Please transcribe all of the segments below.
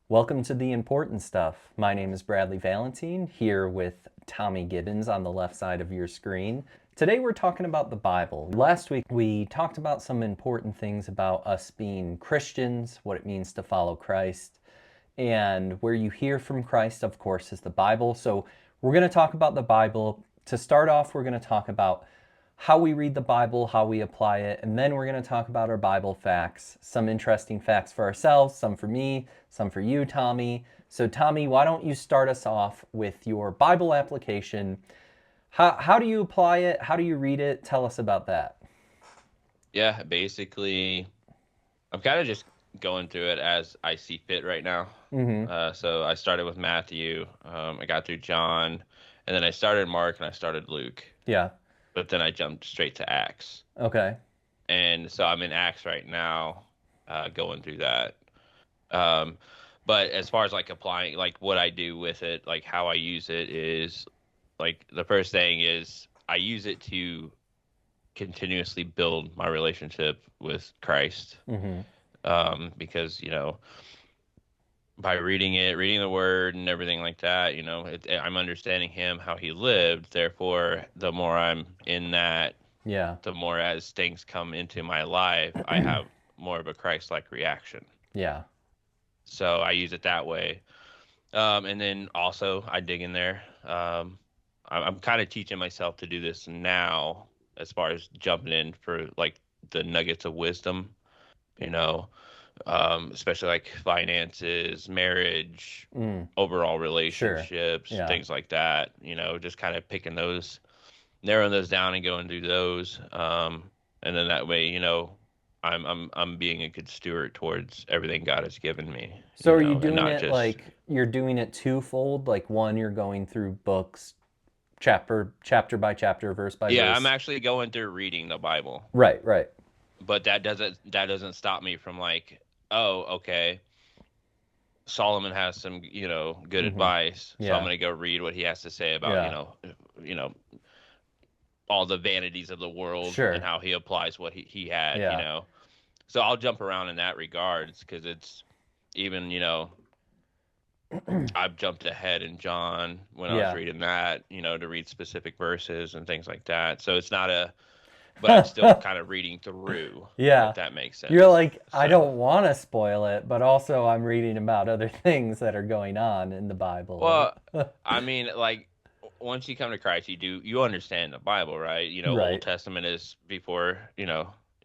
Welcome to The Important Stuff. My name is Bradley Valentine, here with Tommy Gibbons on the left side of your screen. Today we're talking about the Bible. Last week we talked about some important things about us being Christians, what it means to follow Christ, and where you hear from Christ, of course, is the Bible. So we're going to talk about the Bible. To start off, we're going to talk about how we read the Bible, how we apply it, and then we're going to talk about our Bible facts, some interesting facts for ourselves, some for me, some for you, Tommy. So, Tommy, why don't you start us off with your Bible application? How do you apply it? How do you read it? Tell us about that. Yeah, basically, I'm kind of just going through it as I see fit right now. Mm-hmm. So I started with Matthew, I got through John, and then I started Mark and I started Luke, Yeah. but then I jumped straight to Acts. Okay. And so I'm in Acts right now, going through that. Um, but as far as like applying, like what I do with it, like how I use it is like the first thing is I use it to continuously build my relationship with Christ. Mm-hmm. Because by reading it, reading the word and everything like that, I'm understanding him, how he lived. Therefore, the more I'm in that, Yeah. the more as things come into my life, I have more of a Christ-like reaction. Yeah. So I use it that way. And then also I dig in there. I'm kind of teaching myself to do this now as far as jumping in for like the nuggets of wisdom, you know, especially like finances, marriage, Mm. overall Sure. relationships, Yeah. things like that. Just kind of picking those, narrowing those down and going through those. And then that way, I'm being a good steward towards everything God has given me, So are you and doing not it just. like you're doing it twofold? Like one, you're going through books, chapter by chapter, verse by Yeah, I'm verse. actually going through reading the Bible, Right, right. but that doesn't stop me from like, oh, okay, Solomon has some, good Mm-hmm. advice, so I'm Yeah, going to go read what he has to say about, yeah. you know, all the vanities of the world and Sure. how he applies what he had. Yeah. So I'll jump around in that regards because it's even, I've jumped ahead in John when I was Yeah. reading that, to read specific verses and things like that. So it's not but I'm still kind of reading through, if Yeah. that makes You're sense. like, I So, don't want to spoil it, but also I'm reading about other things that are going on in the Bible. well, I mean, like once you come to Christ, you understand the Bible, right? Old Right. Testament is before,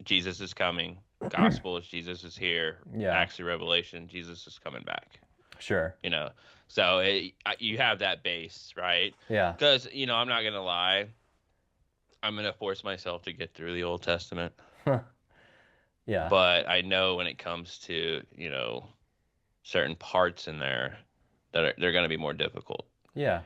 Jesus is coming. Gospel is Jesus is here. Yeah. Acts of Revelation, Jesus is coming back. Sure. You know, so you have that base, right? Yeah. Because I'm not gonna lie, I'm gonna force myself to get through the Old Testament, Yeah. but I know when it comes to certain parts in there that they're gonna be more difficult. Yeah.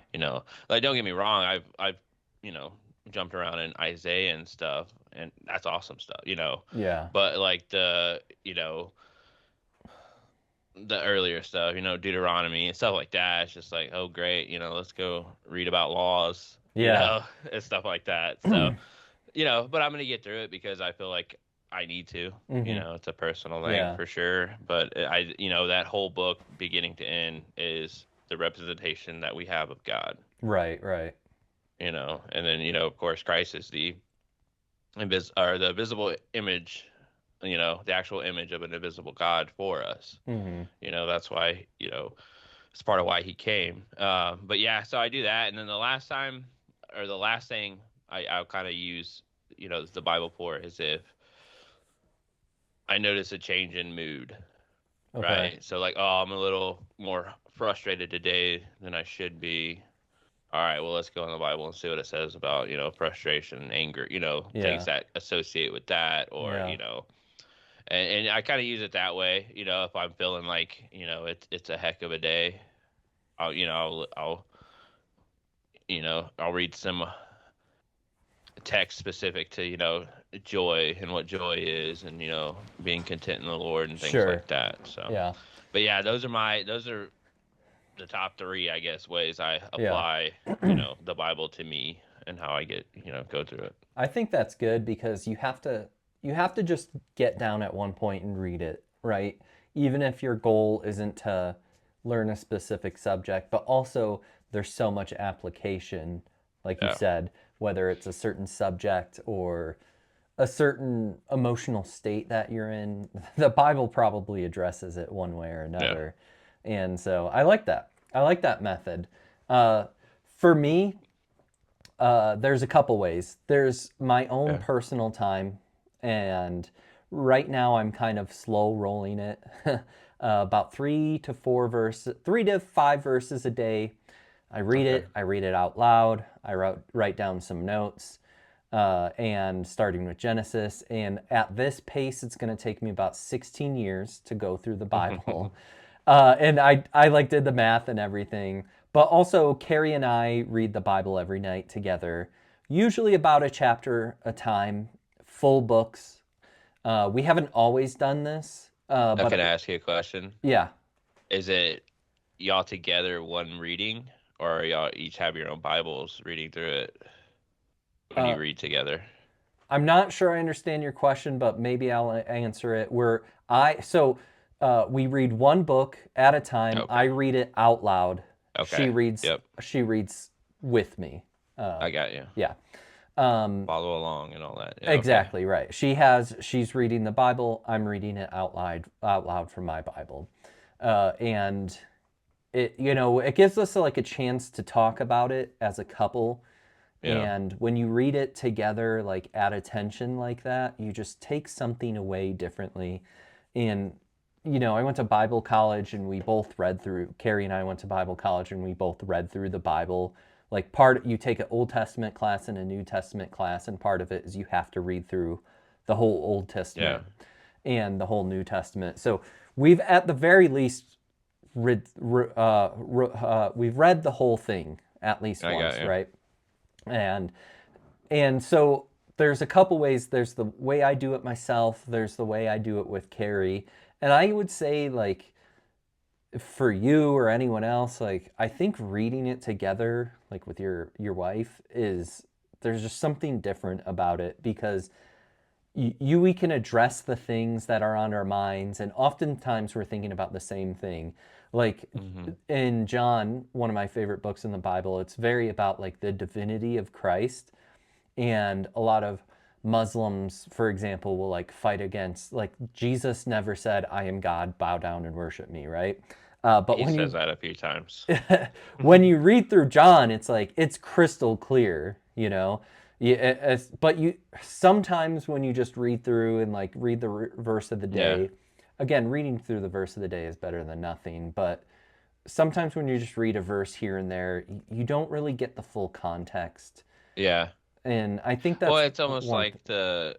Like don't get me wrong, I've you know jumped around in Isaiah and stuff, and that's awesome stuff. Yeah. But like the earlier stuff, Deuteronomy and stuff like that, it's just like, oh great, let's go read about laws, Yeah. and stuff like that. So but I'm gonna get through it because I feel like I need to. Mm-hmm. It's a personal thing Yeah. for sure, but that whole book, beginning to end, is the representation that we have of God. Right, right. And then of course Christ is the visible image, the actual image of an invisible God for us. Mm-hmm. That's why it's part of why he came. But yeah, so I do that, and then the last thing I'll kind of use the Bible for is if I notice a change in mood, Okay. right? So like, oh, I'm a little more frustrated today than I should be. All right, well, let's go in the Bible and see what it says about, frustration, anger, things Yeah. that associate with that, or, Yeah. and I kind of use it that way, if I'm feeling like, it's a heck of a day, I'll read some text specific to, joy and what joy is, and, being content in the Lord and things Sure. like that. So, Yeah. but yeah, those are the top three, I guess, ways I Yeah. apply, the Bible to me and how I get, go through it. I think that's good because you have to just get down at one point and read it, right? Even if your goal isn't to learn a specific subject, but also there's so much application, like you Yeah. said, whether it's a certain subject or a certain emotional state that you're in. The Bible probably addresses it one way or Yeah. another. And so I like that. I like that method. Uh, for me, there's a couple ways. There's my own Yeah. personal time, and right now I'm kind of slow rolling it. About 3 to 5 verses a day. I read Okay. it. I read it out loud. Write down some notes, and starting with Genesis. And at this pace, it's going to take me about 16 years to go through the Bible. And I like did the math and everything. But also, Carrie and I read the Bible every night together, usually about a chapter a time, full books. We haven't always done this, I can but ask you a question. yeah. Is it y'all together one reading, or y'all each have your own Bibles reading through it when Uh, you read together? I'm not sure I understand your question, but maybe I'll answer it. We read one book at a time. I Okay. read it out loud. She Okay. reads Yep. she reads with me. I got you. Yeah. Um, Follow along and all that. Yeah. Okay. exactly right. She's reading the Bible. I'm reading it out loud from my Bible, and it gives us like a chance to talk about it as a couple. Yeah. And when you read it together, like at attention like that, you just take something away differently. And, I went to Bible college and we both read through, Carrie and I went to Bible college and we both read through the Bible. Like you take an Old Testament class and a New Testament class, and part of it is you have to read through the whole Old Yeah. Testament and the whole New Testament. So we've at the very least we've read the whole thing at least I got once, you. right? And so there's a couple ways. There's the way I do it myself. There's the way I do it with Carrie. And I would say, like, for you or anyone else, like, I think reading it together, like with your wife, there's just something different about it, because we can address the things that are on our minds, and oftentimes we're thinking about the same thing. Like Hmm. in John, one of my favorite books in the Bible, it's very about like the divinity of Christ. And a lot of Muslims, for example, will like fight against, like, Jesus never said, "I am God, bow down and worship me," right? But He says that a few times. when you read through John, it's like it's crystal clear, you know. But you sometimes when you just read through and like read the verse of the Yeah. day, again, reading through the verse of the day is better than nothing. But sometimes when you just read a verse here and there, you don't really get the full context, Yeah. and I think Well, that's it's almost one. like this,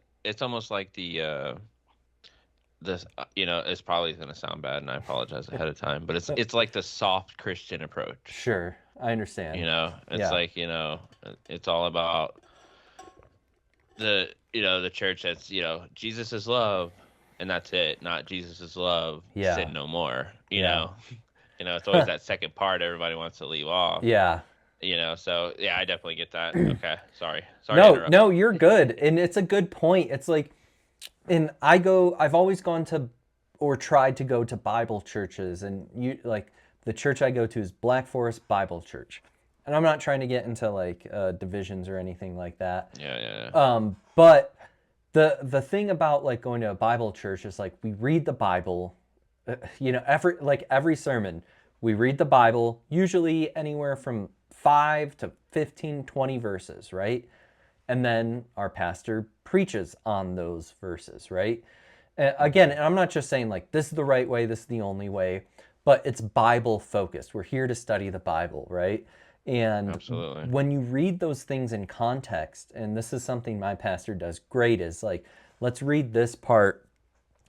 it's probably going to sound bad, and I apologize ahead of time, but it's like the soft Christian approach. Sure, I understand. It's Yeah, like, it's all about the church that's, Jesus is love, and that's it. Not Jesus is love, yeah, sin no more. yeah, It's always that second part everybody wants to leave off. yeah. So yeah, I definitely get that. Okay, sorry to No, interrupt. no, you're good, and it's a good point. It's like, and I've always gone to or tried to go to Bible churches, and like the church I go to is Black Forest Bible Church, and I'm not trying to get into like divisions or anything like that. Yeah, yeah, But the thing about like going to a Bible church is like we read the Bible, every sermon, we read the Bible, usually anywhere from 5 to 15, 20 verses, right? And then our pastor preaches on those verses, right? Again, and I'm not just saying like this is the right way, this is the only way, but it's Bible focused. We're here to study the Bible, right? And absolutely. when you read those things in context, and this is something my pastor does great, is like, let's read this part.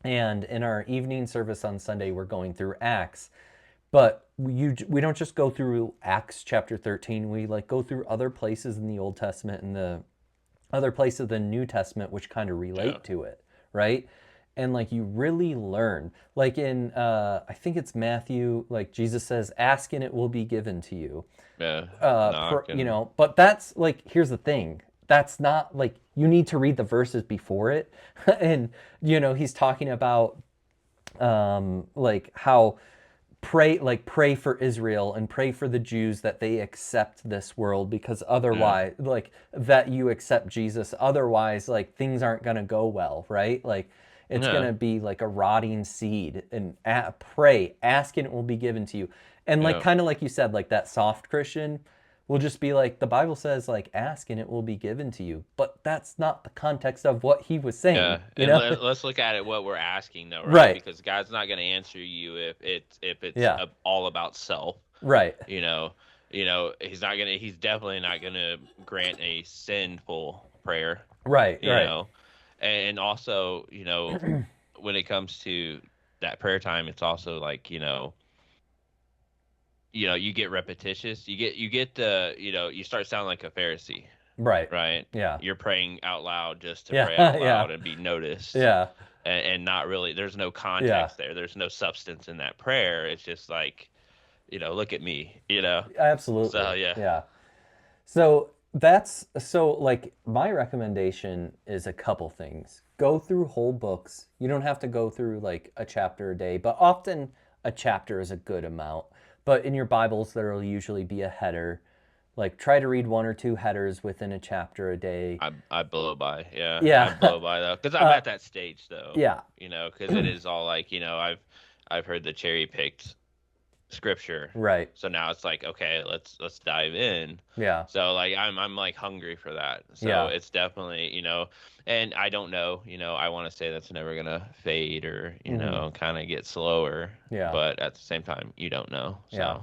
And in our evening service on Sunday, we're going through Acts. But we don't just go through Acts chapter 13. We like go through other places in the Old Testament and the other places of the New Testament which kind of Yeah, relate to it, right? And like you really learn. Like in I think it's Matthew, like Jesus says, "Ask and it will be given to you." yeah. Knock and But that's like, here's the thing. That's not like you need to read the verses before it, and he's talking about like how pray for Israel and pray for the Jews that they accept this world, because otherwise, like, that you accept Jesus, otherwise, like, things aren't going to go well, right? Like, it's going Yeah. to be like a rotting seed. And pray, ask, and it will be given to you. And like, Yeah. kind of like you said, like that soft Christian will just be like, the Bible says, like, ask and it will be given to you. But that's not the context of what he was saying, Yeah, you and know? let's look at it what we're asking though, right? Right. Because God's not going to answer you if it's Yeah. all about self. Right. You know, he's definitely not gonna grant a sinful prayer. Right. You Right. know, and also when it comes to that prayer time, it's also like you get repetitious. You get the you start sounding like a Pharisee, Right. right? Yeah. You're praying out loud just to Yeah. pray out Yeah. loud and be noticed, Yeah. and not really. There's no Yeah. context there. There's no substance in that prayer. It's just like look at me, you know. So Absolutely. yeah, Yeah. So like my recommendation is a couple things. Go through whole books. You don't have to go through like a chapter a day, but often a chapter is a good amount. But in your Bibles, there will usually be a header. Like try to read one or two headers within a chapter a day. I blow by. Yeah, I Yeah. blow by though, because I'm at that stage though. Yeah. Because it is all like I've heard the cherry picked scripture. Right. So now it's like, okay, let's dive in. Yeah. So like I'm like hungry for that. So Yeah. it's definitely, and I don't know, I want to say that's never gonna fade or, kind of get slower. Yeah. But at the same time, you don't know. So Yeah.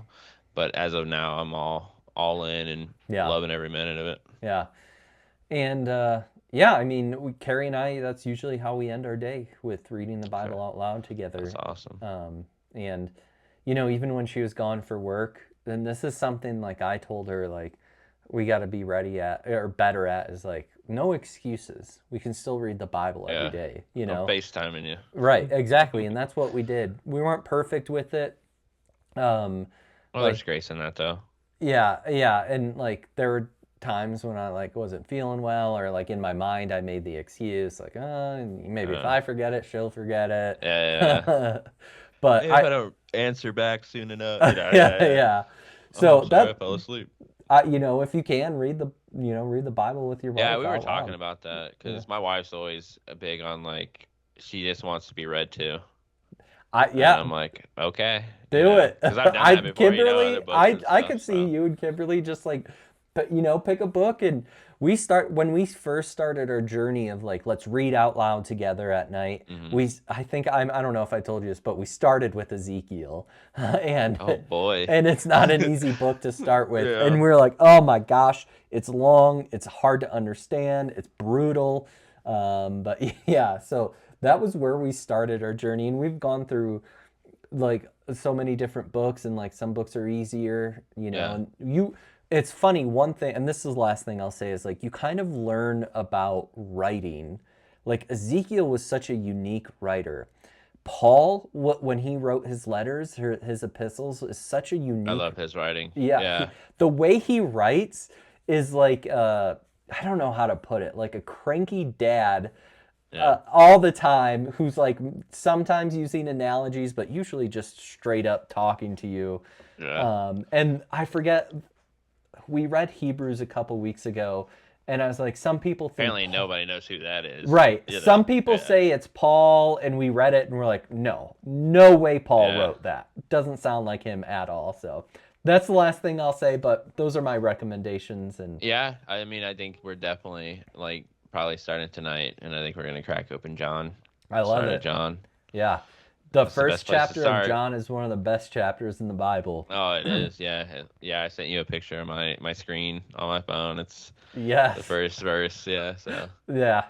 but as of now, I'm all in and Yeah. loving every minute of it. Yeah. And yeah, I mean, Carrie and I, that's usually how we end our day, with reading the Bible out loud together. That's awesome. And, even when she was gone for work, then this is something like I told her, like, we got to be ready at, or better at, is like, no excuses. We can still read the Bible every day, I'm FaceTiming you. Right, exactly. And that's what we did. We weren't perfect with it. Well, there's grace in that though. Yeah, yeah, and like there were times when I like wasn't feeling well, or like in my mind I made the excuse like, maybe if I forget it, she'll forget it. Yeah. But If I don't answer back soon enough, yeah. Oh, So sorry, I that fell asleep. if you can read the Bible with your wife. Yeah, we were out talking loud. about that because my wife's always big on like she just wants to be read to. And I'm like, okay, do it. because I've done that before. Kimberly, Other books and I stuff, could see you and Kimberly just like, pick a book, and when we first started our journey of like, let's read out loud together at night. I think I don't know if I told you this, but we started with Ezekiel, and Oh boy, and it's not an easy book to start with, Yeah. and we're like, oh my gosh, it's long, it's hard to understand, it's brutal, but yeah, so that was where we started our journey, and we've gone through like so many different books, and like some books are easier, Yeah. and it's funny, one thing, and this is the last thing I'll say, is like you kind of learn about writing. Like Ezekiel was such a unique writer. Paul, when he wrote his letters, his epistles, is such a unique. I love his writing. Yeah. The way he writes is like I don't know how to put it, like a cranky dad all the time, who's like sometimes using analogies, but usually just straight up talking to you. Yeah. And I forget, we read Hebrews a couple weeks ago, and I was like, some people think Apparently, nobody knows who that is. right. Some people say it's Paul, and we read it and we're like, no way Paul wrote that. Doesn't sound like him at all. So that's the last thing I'll say, but those are my recommendations. And yeah, I mean, I think we're definitely like probably starting tonight, and I think we're gonna crack open John. I love it. John. Yeah. The That's the first best place to chapter of start. John is one of the best chapters in the Bible. Oh, it is. Yeah. I sent you a picture of my screen on my phone. It's Yes. the first verse. Yeah. So. Yeah.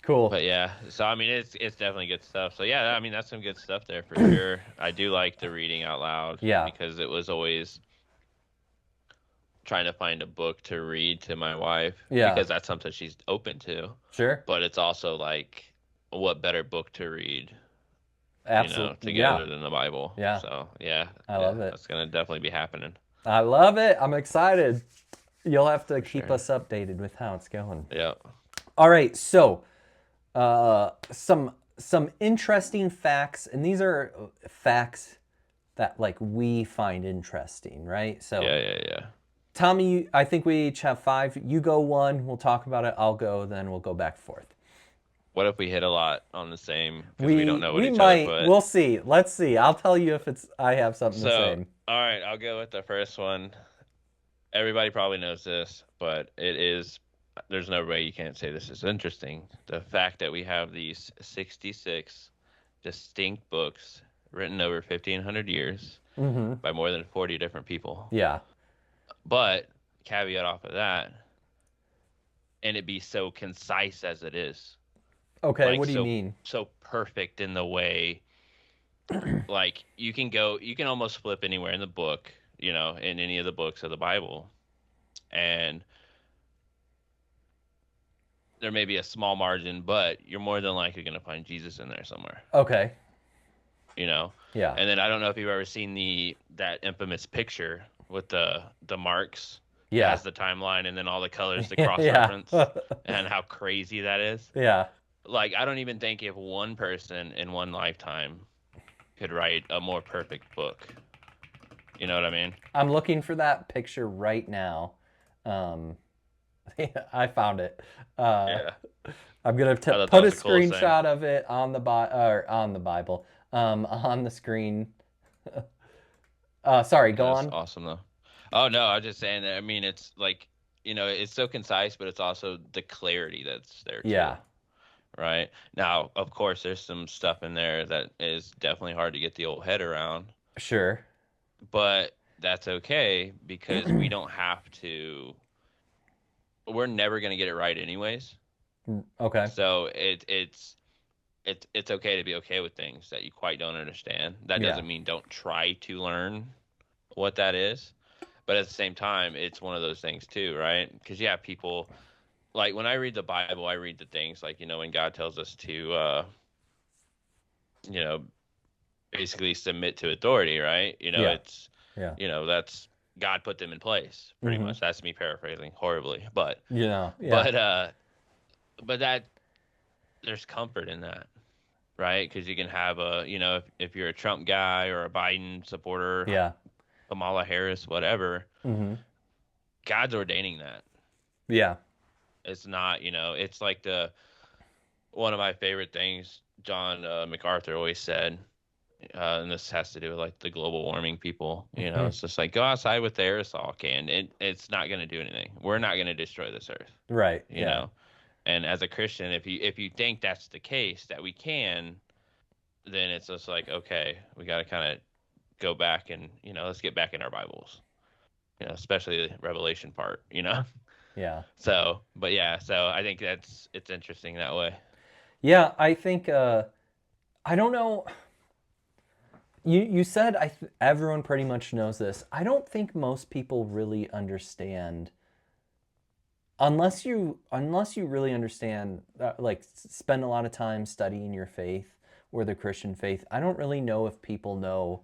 Cool. But yeah, so I mean, it's definitely good stuff. So yeah, I mean, that's some good stuff there for sure. I do like the reading out loud. Yeah. Because it was always trying to find a book to read to my wife. Yeah. Because that's something she's open to. Sure. But it's also like, what better book to read? Absolutely. Together than the Bible. Yeah. So yeah, I love it. That's gonna definitely be happening. I love it. I'm excited. You'll have to keep us updated with how it's going. Yeah. All right. So, some interesting facts, and these are facts that like we find interesting, right? So Yeah. Tommy, I think we each have 5. You go 1, we'll talk about it. I'll go, then we'll go back and forth. What if we hit a lot on the same because we don't We know what we each other might. put? We'll see. Let's see. I'll tell you if it's I have something the So, same. all right, I'll go with the first one. Everybody probably knows this, but there's no way you can't say this is interesting. The fact that we have these 66 distinct books written over 1,500 years Mm-hmm. by more than 40 different people. Yeah. But caveat off of that, and it be so concise as it is, Okay. like What do you mean? so perfect in the way, like you can almost flip anywhere in the book, in any of the books of the Bible, and there may be a small margin, but you're more than likely going to find Jesus in there somewhere, Okay. you know. Yeah. And then I don't know if you've ever seen that infamous picture with the marks Yeah. as the timeline and then all the colors to Yeah. cross reference and how crazy that is. Yeah. Like I don't even think if one person in one lifetime could write a more perfect book. You know what I mean? I'm looking for that picture right now. Um, I found it. Yeah. I'm gonna I thought that put a was the coolest thing. screenshot of it on the on the Bible. On the screen. Sorry. Go That's on. awesome though. Oh no, I was just saying that. I mean, it's like it's so concise, but it's also the clarity that's there too. Yeah. Right now, of course, there's some stuff in there that is definitely hard to get the old head around, Sure. but that's okay because we don't have to. We're never going to get it right anyways. Okay. So it's okay to be okay with things that you quite don't understand. That Yeah. doesn't mean don't try to learn what that is. But at the same time, it's one of those things too, right? Because yeah, people like when I read the Bible, I read the things like, when God tells us to you know, basically submit to authority, right? Yeah. It's Yeah. that's God put them in place, pretty Mm-hmm. much. That's me paraphrasing horribly. But Yeah. but that there's comfort in that, right? Because you can have if you're a Trump guy or a Biden supporter, Yeah. Kamala Harris, whatever, Mm-hmm. God's ordaining that. Yeah. It's not, it's like one of my favorite things John MacArthur always said, and this has to do with like the global warming people. It's just like go outside with the aerosol can. It's not going to do anything. We're not going to destroy this earth. Right. You know. And as a Christian, if you think that's the case that we can, then it's just like okay, we got to kind of go back and let's get back in our Bibles. Especially the Revelation part. Yeah. So, but yeah, so I think it's interesting that way. Yeah, I think I don't know. You said everyone pretty much knows this. I don't think most people really understand unless you really understand like spend a lot of time studying your faith or the Christian faith. I don't really know if people know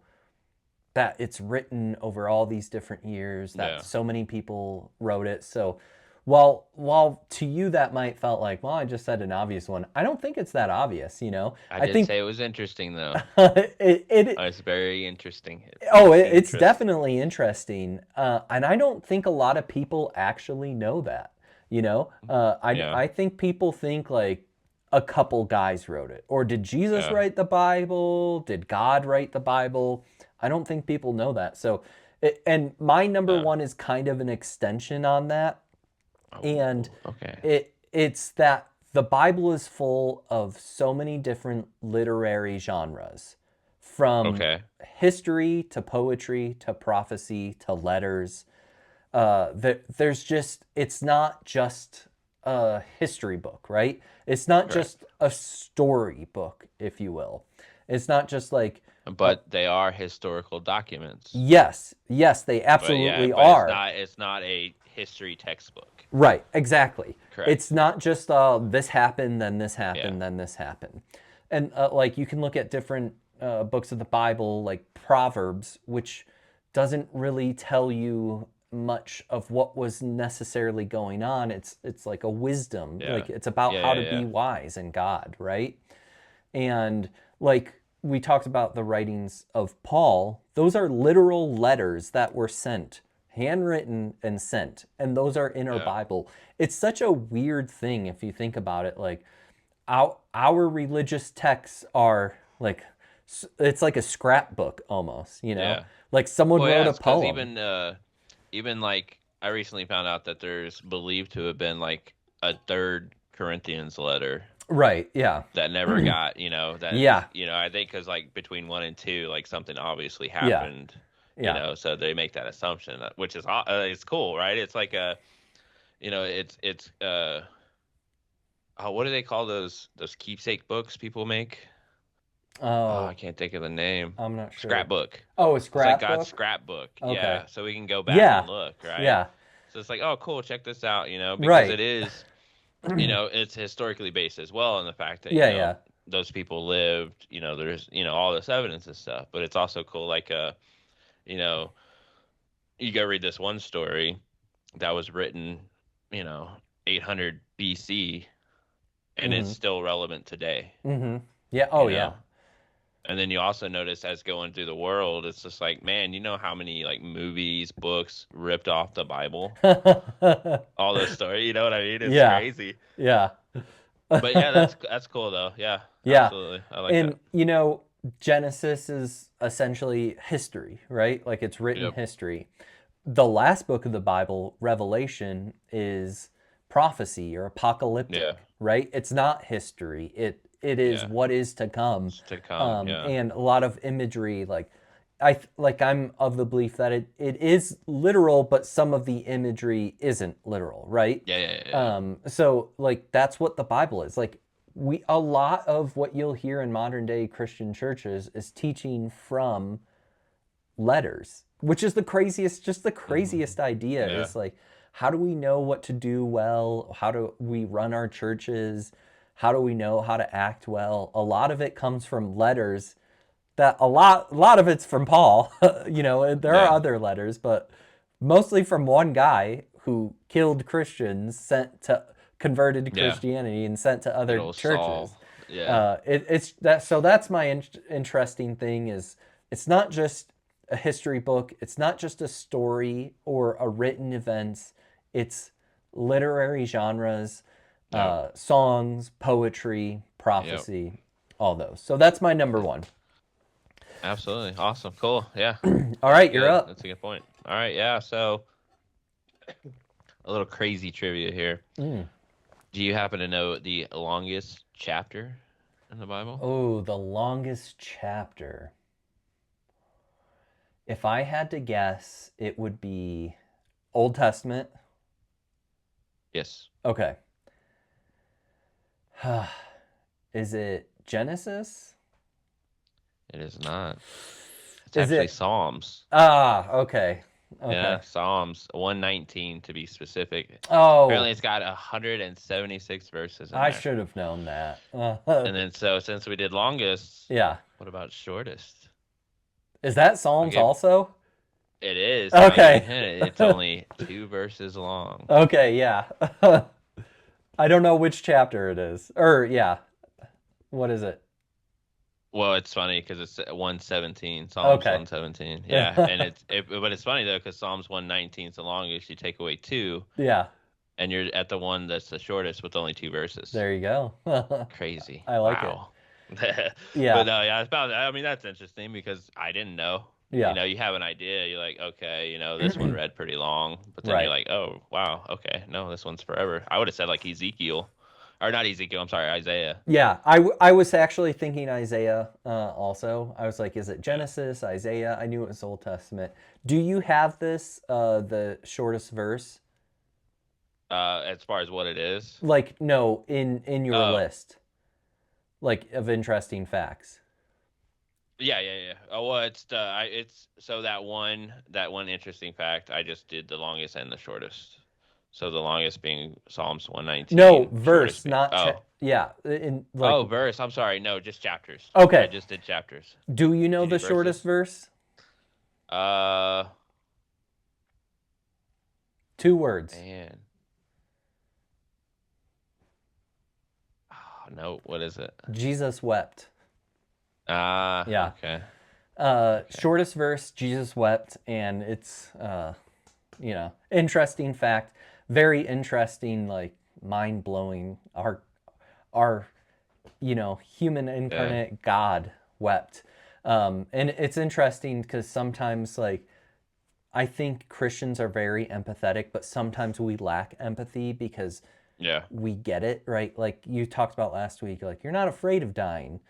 that it's written over all these different years, that so many people wrote it. So while to you that might felt like, well, I just said an obvious one. I don't think it's that obvious, I did think say it was interesting though. It's very interesting. It's definitely interesting. And I don't think a lot of people actually know that, I think people think like a couple guys wrote it. Or did Jesus write the Bible? Did God write the Bible? I don't think people know that. So, and my number one is kind of an extension on that. And it's that the Bible is full of so many different literary genres, from history to poetry to prophecy to letters. There's just, it's not just a history book, right? It's not just a story book, if you will. It's not just like. But they are historical documents. Yes, they absolutely are. It's not a history textbook. Right, exactly. Correct. It's not just this happened, then this happened, then this happened. And like you can look at different books of the Bible, like Proverbs, which doesn't really tell you much of what was necessarily going on. It's like a wisdom. Like it's about how to be wise in God, right? And like we talked about the writings of Paul. Those are literal letters that were sent, handwritten and sent, and those are in our Yeah. Bible. It's such a weird thing if you think about it. Like our religious texts are like it's like a scrapbook almost, you know? Yeah. Like someone Well, yeah, wrote a it's because poem. even like I recently found out that there's believed to have been like a third Corinthians letter Right, yeah. that never got, that Yeah. I think because like between one and two, like something obviously Yeah. happened, Yeah. so they make that assumption, which is it's cool, right? It's like it's what do they call those keepsake books people make? Oh, I Oh, can't think of the name. I'm not sure. Scrapbook. Oh, a It's like God's scrapbook? scrapbook. Okay. Yeah, so we can go back Yeah. and look, right? Yeah. So it's like, oh, cool, check this out, because Right. it is, it's historically based as well in the fact that, Yeah, yeah. those people lived, there's, all this evidence and stuff, but it's also cool, like, you know, you go read this one story that was written, you know, 800 BC, and it's Mhm. still relevant today, Mhm. Yeah. you Oh, know? yeah. And then you also notice as going through the world, it's just like, man, you know how many like movies, books ripped off the Bible? All those stories, you know what I mean? It's Yeah. crazy. Yeah. But yeah, that's cool though. Yeah, Yeah. absolutely. I like that. And Genesis is essentially history, right? Like it's written Yep. history. The last book of the Bible, Revelation, is prophecy or Yeah. apocalyptic, right? It's not history. It is Yeah. what is to come. It's to come. Yeah. And a lot of imagery, like I'm of the belief that it is literal, but some of the imagery isn't literal, right? Yeah. Yeah. Yeah. So like that's what the Bible is. Like a lot of what you'll hear in modern day Christian churches is teaching from letters, which is just the Mhm. craziest idea Yeah. is like, how do we know what to do well? How do we run our churches? How do we know how to act well? A lot of it comes from letters that a lot of it's from Paul. There are Yeah. other letters, but mostly from one guy who killed Christians, sent to converted to Yeah. Christianity and sent to Good other old churches. Saul. Yeah. It's that so that's my interesting thing is it's not just a history book, it's not just a story or a written events, it's literary genres, Yep. songs, poetry, Yep. prophecy, all those. So that's my number one. Absolutely. Awesome. Cool. Yeah. All That's right, you're good. up. That's a good point. All right. Yeah. So a little crazy trivia here. Mm. Do you happen to know the longest chapter in the Bible? Oh, the longest chapter. If I had to guess, it would be Old Testament. Yes. Okay. Is it Genesis? It is not. It's Is actually it? Psalms. Okay. Okay. Yeah, Psalms 119 to be specific. Oh, Apparently, it's got 176 verses in I there. should have known that. And then, so since we did longest, Yeah. what about shortest? Is that I'll Psalms give also? it is, and I'll give you a Okay. hint. It's only 2 verses long. Okay, yeah. I don't know which chapter it is. Or, yeah. What is it? Well, it's funny because it's 117, Psalms Okay. 117. Yeah, and but it's funny though because Psalms 119 is the longest. You take away two, Yeah. and you're at the one that's the shortest with only 2 verses. There you go. Crazy. I like it. Wow. Yeah. But no, yeah, I mean, that's interesting because I didn't know. Yeah. You have an idea. You're like, okay, this one read pretty long, but then you're Right. like, oh, wow, okay, no, this one's forever. I would have said like Ezekiel, or not Ezekiel. I'm sorry, Isaiah. Yeah, I was actually thinking Isaiah also. I was like, is it Yeah. Genesis, Isaiah? I knew it was Old Testament. Do you have this, the shortest verse? As far as what it is. Like, no, in your Oh, list, like of interesting facts. yeah, yeah, yeah. Oh, well, it's so that one interesting fact. I just did the longest and the shortest. So the longest being Psalms No, 119, verse, shortest being not yeah, in like oh, verse. I'm sorry, no, just chapters. I okay. just did chapters. Do you know Did you the do shortest verses? verse? Uh, 2 words. man. Oh, no, what is it? Jesus wept. Yeah. Okay. Shortest verse, Jesus wept, and it's interesting fact, very interesting, like mind blowing. Our human Yeah. incarnate God wept, and it's interesting because sometimes like I think Christians are very empathetic, but sometimes we lack empathy because Yeah. we get it, right? Like you talked about last week, like you're not afraid of dying,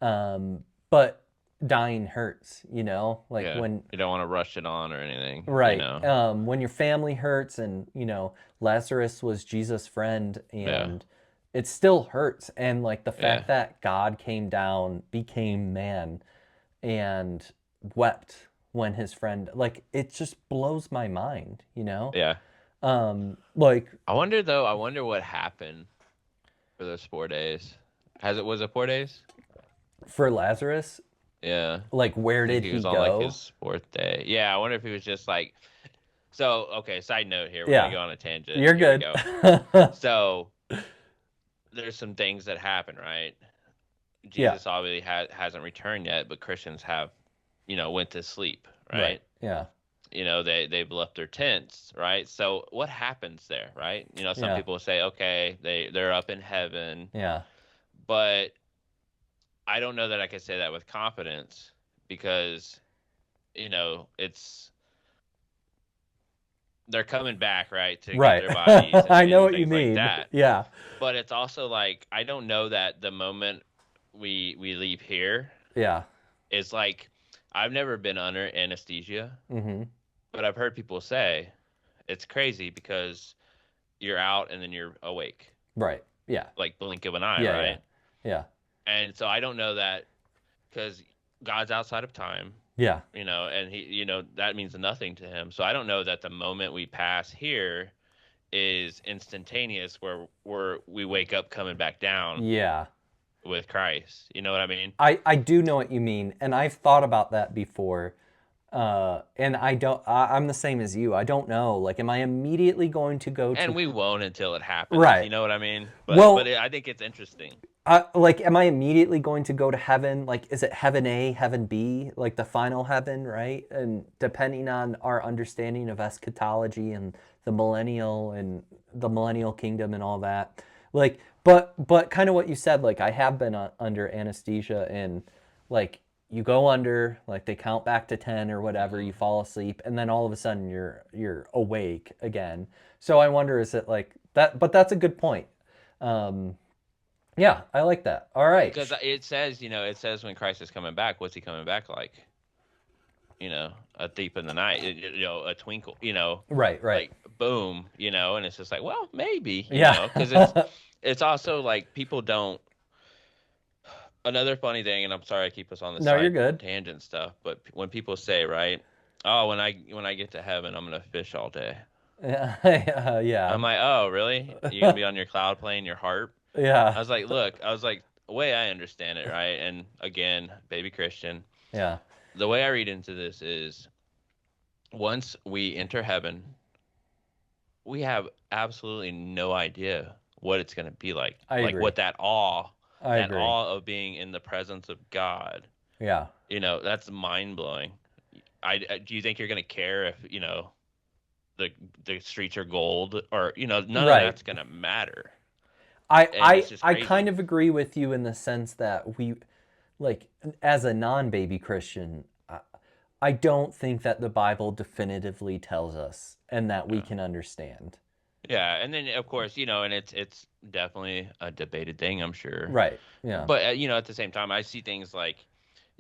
but dying hurts, like Yeah. when, You don't want to rush it on or anything, you right, know. when your family hurts, and Lazarus was Jesus' friend, Yeah. and it still hurts, and like the Yeah. fact that God came down, became man, and wept when his friend, like it just blows my mind, Yeah. like I wonder though, I wonder what happened for those 4 days. Was it 4 days? for Lazarus, Yeah. like where I think did he he was on like go? his fourth day. Yeah, I wonder if he was just like so okay, side note here, we're gonna Yeah, go on a tangent. you're Here we good. go. So there's some things that happen, right? Yeah, Jesus obviously hasn't returned yet, but Christians have, went to sleep, right. right? Yeah, They've left their tents, right? So what happens there, right? Some yeah, people say, okay, they're up in heaven, yeah, but I don't know that I can say that with confidence because, it's they're coming back, right, to get right. their bodies and, I know and what you things like mean. that. Yeah, But it's also like I don't know that the moment we leave here yeah. is like I've never been under anesthesia, Mm-hmm. but I've heard people say it's crazy because you're out and then you're awake, Right. Yeah, like blink of an eye, yeah, yeah, right? yeah, And so I don't know that because God's outside of time, yeah, and that means nothing to him. So I don't know that the moment we pass here is instantaneous where we wake up coming back down yeah. with Christ. You know what I mean? I do know what you mean, and I've thought about that before. And I don't. I'm the same as you. I don't know. Like, am I immediately going to go And to? we won't until it happens. Right. You know what I mean? Well, I think it's interesting. like, am I immediately going to go to heaven? Like, is it heaven A, heaven B, like the final heaven, right? And depending on our understanding of eschatology and the millennial kingdom and all that, like, but kind of what you said, like, I have been under anesthesia, and like you go under, like they count back to 10 or whatever, Hmm. you fall asleep, and then all of a sudden you're awake again. So I wonder, is it like that? But that's a good point. Um, yeah, I like that. All right. Because it says when Christ is coming back, what's he coming back like? A thief in the night, a twinkle, Right, right. like boom, and it's just like, well, maybe, Yeah. because it's also like people don't. Another funny thing, and I'm sorry I keep us on the No, you're side good. tangent stuff, but when people say, right, oh, when I get to heaven, I'm gonna fish all day. Yeah. Yeah. I'm like, oh, really? You're gonna be on your cloud playing your harp? Yeah. I was like, the way I understand it, right? And again, baby Christian, Yeah. the way I read into this is once we enter heaven, we have absolutely no idea what it's gonna be like. I Like agree. what that awe, I that agree. awe of being in the presence of God. Yeah. That's mind blowing. Do you think you're gonna care if the the streets are gold or none of Right. that's gonna matter, I and it's I just I kind crazy. of agree with you in the sense that like as a non-baby Christian, I don't think that the Bible definitively tells us and that we Yeah. can understand. Yeah, and then of course and it's definitely a debated thing, I'm sure. Right. Yeah. But at the same time, I see things like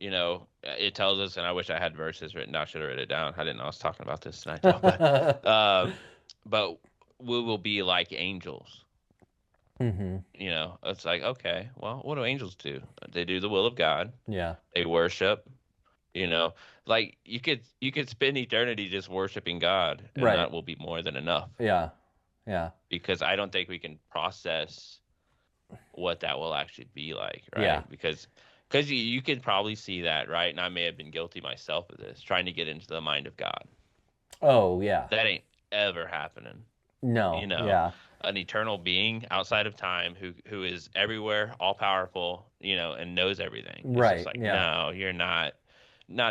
it tells us, and I wish I had verses written down. I should have written it down. I didn't know I was talking about this tonight though. But we will be like angels. Mhm. It's like, okay, well, what do angels do? They do the will of God. Yeah. They worship. You know, like you could spend eternity just worshiping God, and Right. that will be more than enough. Yeah. Yeah. Because I don't think we can process what that will actually be like, Yeah. right? Because you could probably see that, right? And I may have been guilty myself of this, trying to get into the mind of God. Oh, yeah. That ain't ever happening, you No. know. Yeah. an eternal being outside of time who is everywhere, all powerful, and knows everything. It's just Right. like, Yeah. no, you're not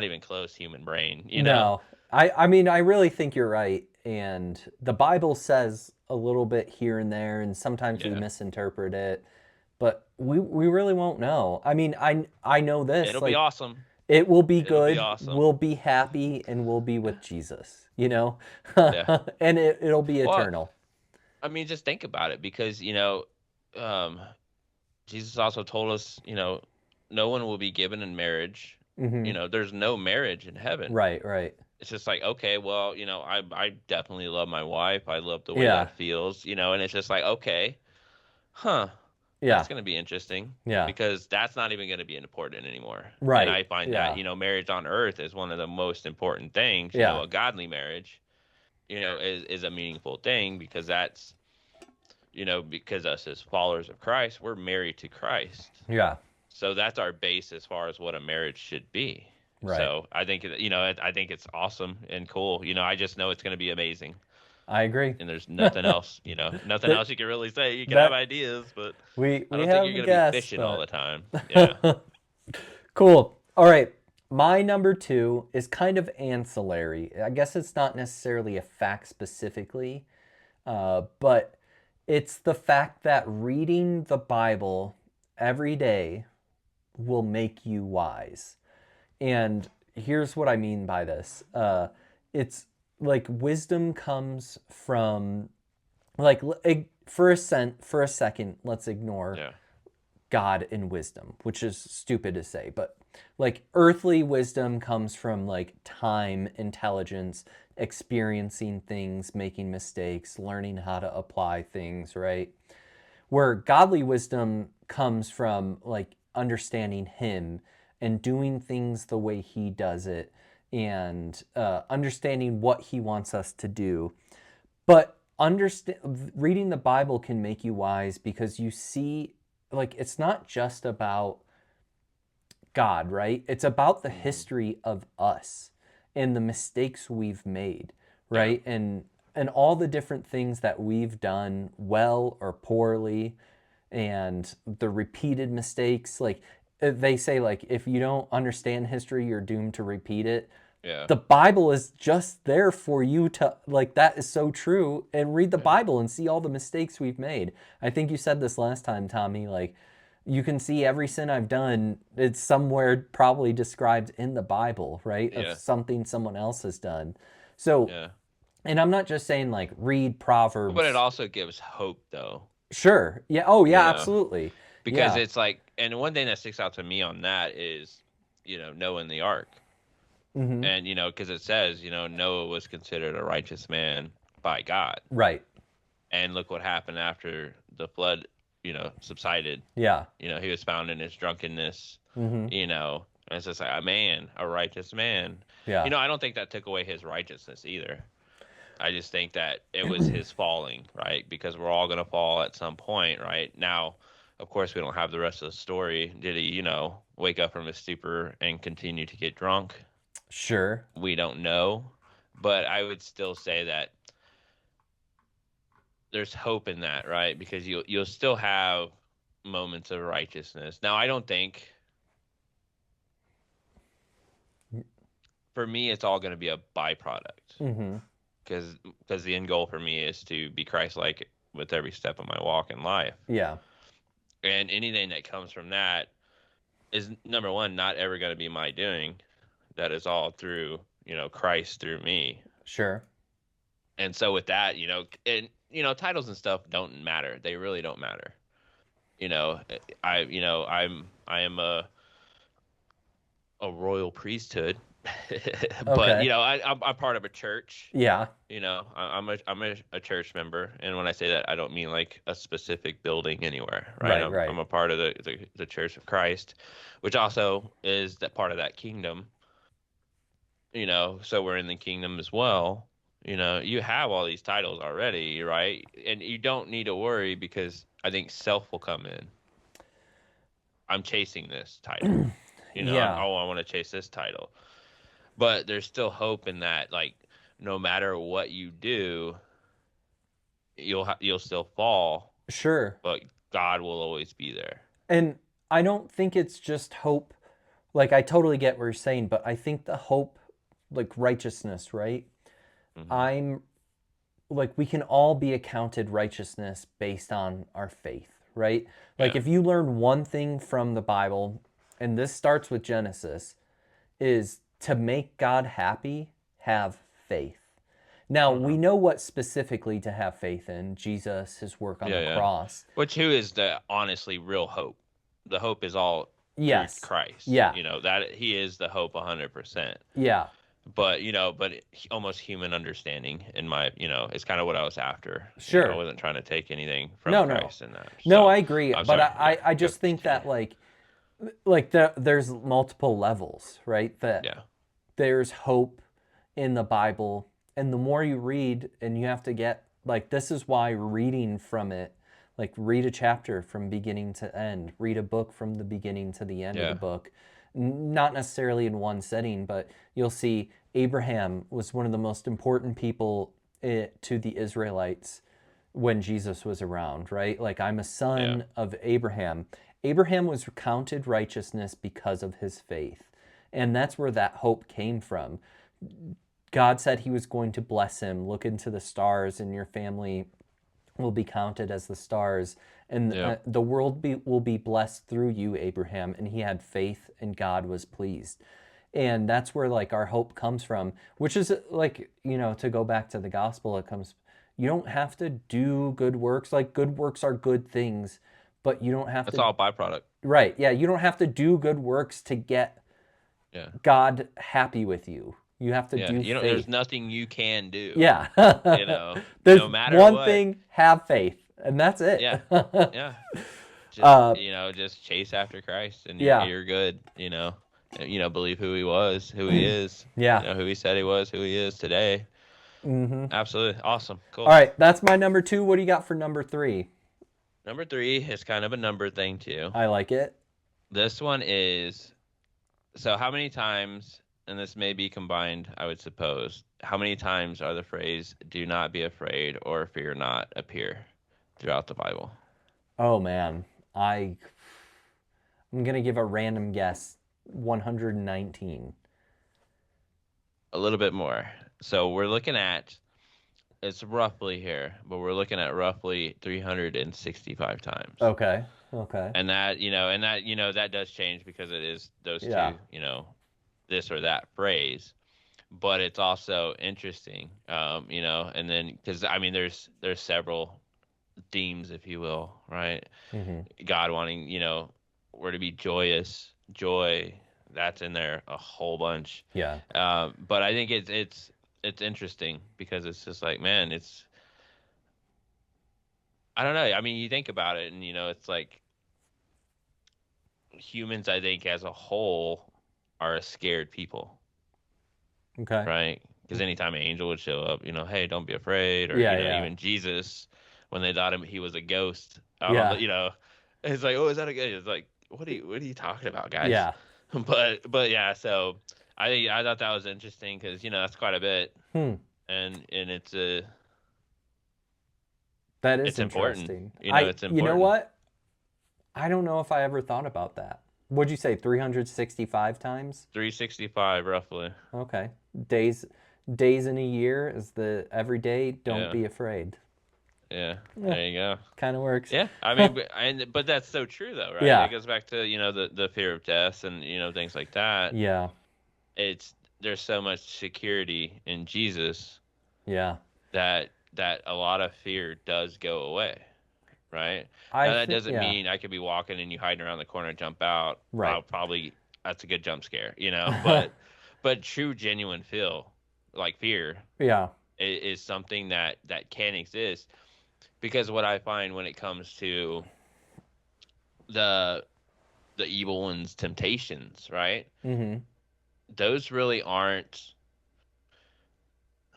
even close human brain. No. I mean, I really think you're right. And the Bible says a little bit here and there, and sometimes we Yeah. misinterpret it, but we really won't know. I mean, I know this, It'll be like awesome. it will be It'll be good, awesome. we'll be happy, and we'll be with Jesus, you know? Yeah. And it'll be Well, eternal. I mean, just think about it because, um, Jesus also told us, no one will be given in marriage. Hmm. There's no marriage in heaven. Right, right. It's just like, okay, well, I definitely love my wife. I love the way Yeah, that feels, and it's just like, okay, huh, yeah, that's going to be interesting yeah. because that's not even going to be important anymore. And Right, I find that, yeah, marriage on earth is one of the most important things. yeah, A godly marriage, is a meaningful thing because that's, because us as followers of Christ, we're married to Christ. yeah. So that's our base as far as what a marriage should be. Right. So I think, I think it's awesome and cool. I just know it's going to be amazing. I agree. And there's nothing else, nothing that else you can really say. You can have that ideas, but I we don't think you're have a going to be guess, fishing all but the time. Yeah. cool. All right. My number two is kind of ancillary. I guess it's not necessarily a fact specifically, but it's the fact that reading the Bible every day will make you wise. And here's what I mean by this. It's like wisdom comes from like for a second, let's ignore Yeah. God and wisdom, which is stupid to say, but like earthly wisdom comes from like time, intelligence, experiencing things, making mistakes, learning how to apply things, right? Where godly wisdom comes from like understanding Him and doing things the way He does it and understanding what He wants us to do. But understand reading the Bible can make you wise because you see, like, it's not just about God, right? It's about the Hmm. history of us and the mistakes we've made, Yeah. right? And all the different things that we've done well or poorly and the repeated mistakes. Like they say, like, if you don't understand history, you're doomed to repeat it. Yeah. The Bible is just there for you to, like, that is so true, and read the Yeah. Bible and see all the mistakes we've made. I think you said this last time, Tommy, like you can see every sin I've done, it's somewhere probably described in the Bible, right? Of Yeah. something someone else has done. So, Yeah. and I'm not just saying like read But it Proverbs. also gives hope, though, Sure. Yeah. Oh, you yeah, know, absolutely. because Yeah. it's like, and one thing that sticks out to me on that is, Noah and the ark. Hmm. And, because it says, Noah was considered a righteous man by God. Right. And look what happened after the flood, subsided. Yeah. He was found in his drunkenness, Hmm. and it's just like, a man, a righteous man. Yeah. I don't think that took away his righteousness either. I just think that it was his falling, right? Because we're all going to fall at some point, right? Now, of course, we don't have the rest of the story. Did he, wake up from his stupor and continue to get drunk? Sure. We don't know. But I would still say that there's hope in that, right? Because you'll still have moments of righteousness. Now, I don't think for me it's all going to be a byproduct Hmm. because the end goal for me is to be Christ-like with every step of my walk in life. Yeah. And anything that comes from that is, number one, not ever going to be my doing. That is all through, Christ through me. Sure. And so with that, and titles and stuff don't matter. They really don't matter. You know, I am a royal priesthood, but Okay. I'm part of a church. Yeah. I'm a church member, and when I say that, I don't mean like a specific building anywhere, right? Right. I'm Right. a part of the Church of Christ, which also is that part of that kingdom. So we're in the kingdom as well. You have all these titles already, right? And you don't need to worry because I think self will come in. I'm chasing this title. Yeah. I want to chase this title. But there's still hope in that, like, no matter what you do, you'll still fall, Sure. but God will always be there. And I don't think it's just hope. Like, I totally get what you're saying, but I think the hope, like righteousness, right? Hmm. I'm like, we can all be accounted righteousness based on our faith, right? Like, Yeah. if you learn one thing from the Bible, and this starts with Genesis, is to make God happy, have faith. Now, we Uh-huh. know what specifically to have faith in: Jesus, his work on the Yeah, yeah. cross. Which who is the honestly real hope? The hope is all through Yes. Christ. Yeah. That he is the hope 100%. Yeah. But almost human understanding in my, is kind of what I was after. I Sure. wasn't trying to take anything from No, no. Christ in that. No, So I agree. I'm But sorry. Yeah. I Go just think continue. that, there's multiple levels, right? That Yeah. there's hope in the Bible. And the more you read, and you have to get, like, this is why reading from it, like, read a chapter from beginning to end, read a book from the beginning to the end of the Yeah. book. Not necessarily in one setting, but you'll see Abraham was one of the most important people to the Israelites when Jesus was around, right? Like, I'm a Yeah. son of Abraham. Abraham was counted righteousness because of his faith. And that's where that hope came from. God said he was going to bless him. Look into the stars, and your family will be counted as the stars. And Yeah. the world will be blessed through you, Abraham. And he had faith, and God was pleased. And that's where, like, our hope comes from, which is, like, to go back to the gospel, you don't have to do good works. Like, good works are good things, but you don't have That's to, all byproduct. right? Yeah, you don't have to do good works to get Yeah. God happy with you. You have to Yeah. do There's faith. nothing you can do, Yeah. There's no matter one what. thing: have faith, and that's it. Yeah. Yeah. Just, uh, just chase after Christ and yeah, you're good, believe who he was, who he is, yeah. who he said he was, who he is today. Absolutely. Awesome. All Cool. right, that's my number two. What do you got for number three? Number 3 is kind of a number thing too. I like it. This one is, so how many times, and this may be combined, I would suppose, how many times are the phrase "do not be afraid" or "fear not" appear throughout the Bible? Oh man, I'm gonna give a random guess. 119. A little bit more. So we're looking at, it's roughly here, but we're looking at roughly 365 times. Okay. Okay. And that does change because it is those Yeah. two, this or that phrase. But it's also interesting, and then because I mean, there's several themes, if you will, right? Hmm. God wanting, we're to be joyous, joy, that's in there a whole bunch. Yeah. But I think it's interesting because it's just like, man, I don't know. I mean, you think about it, and it's like humans, I think, as a whole, are a scared people, Okay. right? Because anytime an angel would show up, hey, don't be afraid, or Yeah. Yeah. even Jesus, when they thought he was a ghost out on Yeah. the, it's like, oh, is that a ghost? It's like, what are you talking about, guys? Yeah. But yeah, so I thought that was interesting because that's quite a bit, Hmm. and That is it's important. interesting. It's You know important. what? I don't know if I ever thought about that. What'd you say? 365 times? 365 roughly. Okay. Days in a year is the everyday. Don't Yeah, be afraid. yeah. Yeah, There you go. kind of works. Yeah, I mean, but that's so true though, right? It Yeah. goes back to the fear of death and things like that. Yeah. There's so much security in Jesus Yeah. that a lot of fear does go away, right? I Now that think. doesn't Yeah. mean I could be walking and you hiding around the corner and jump out. Right. I'll probably That's a good jump scare, but true genuine feel like fear Yeah. is something that can exist because what I find when it comes to the the evil one's temptations, right? Mm-hmm. Those really aren't.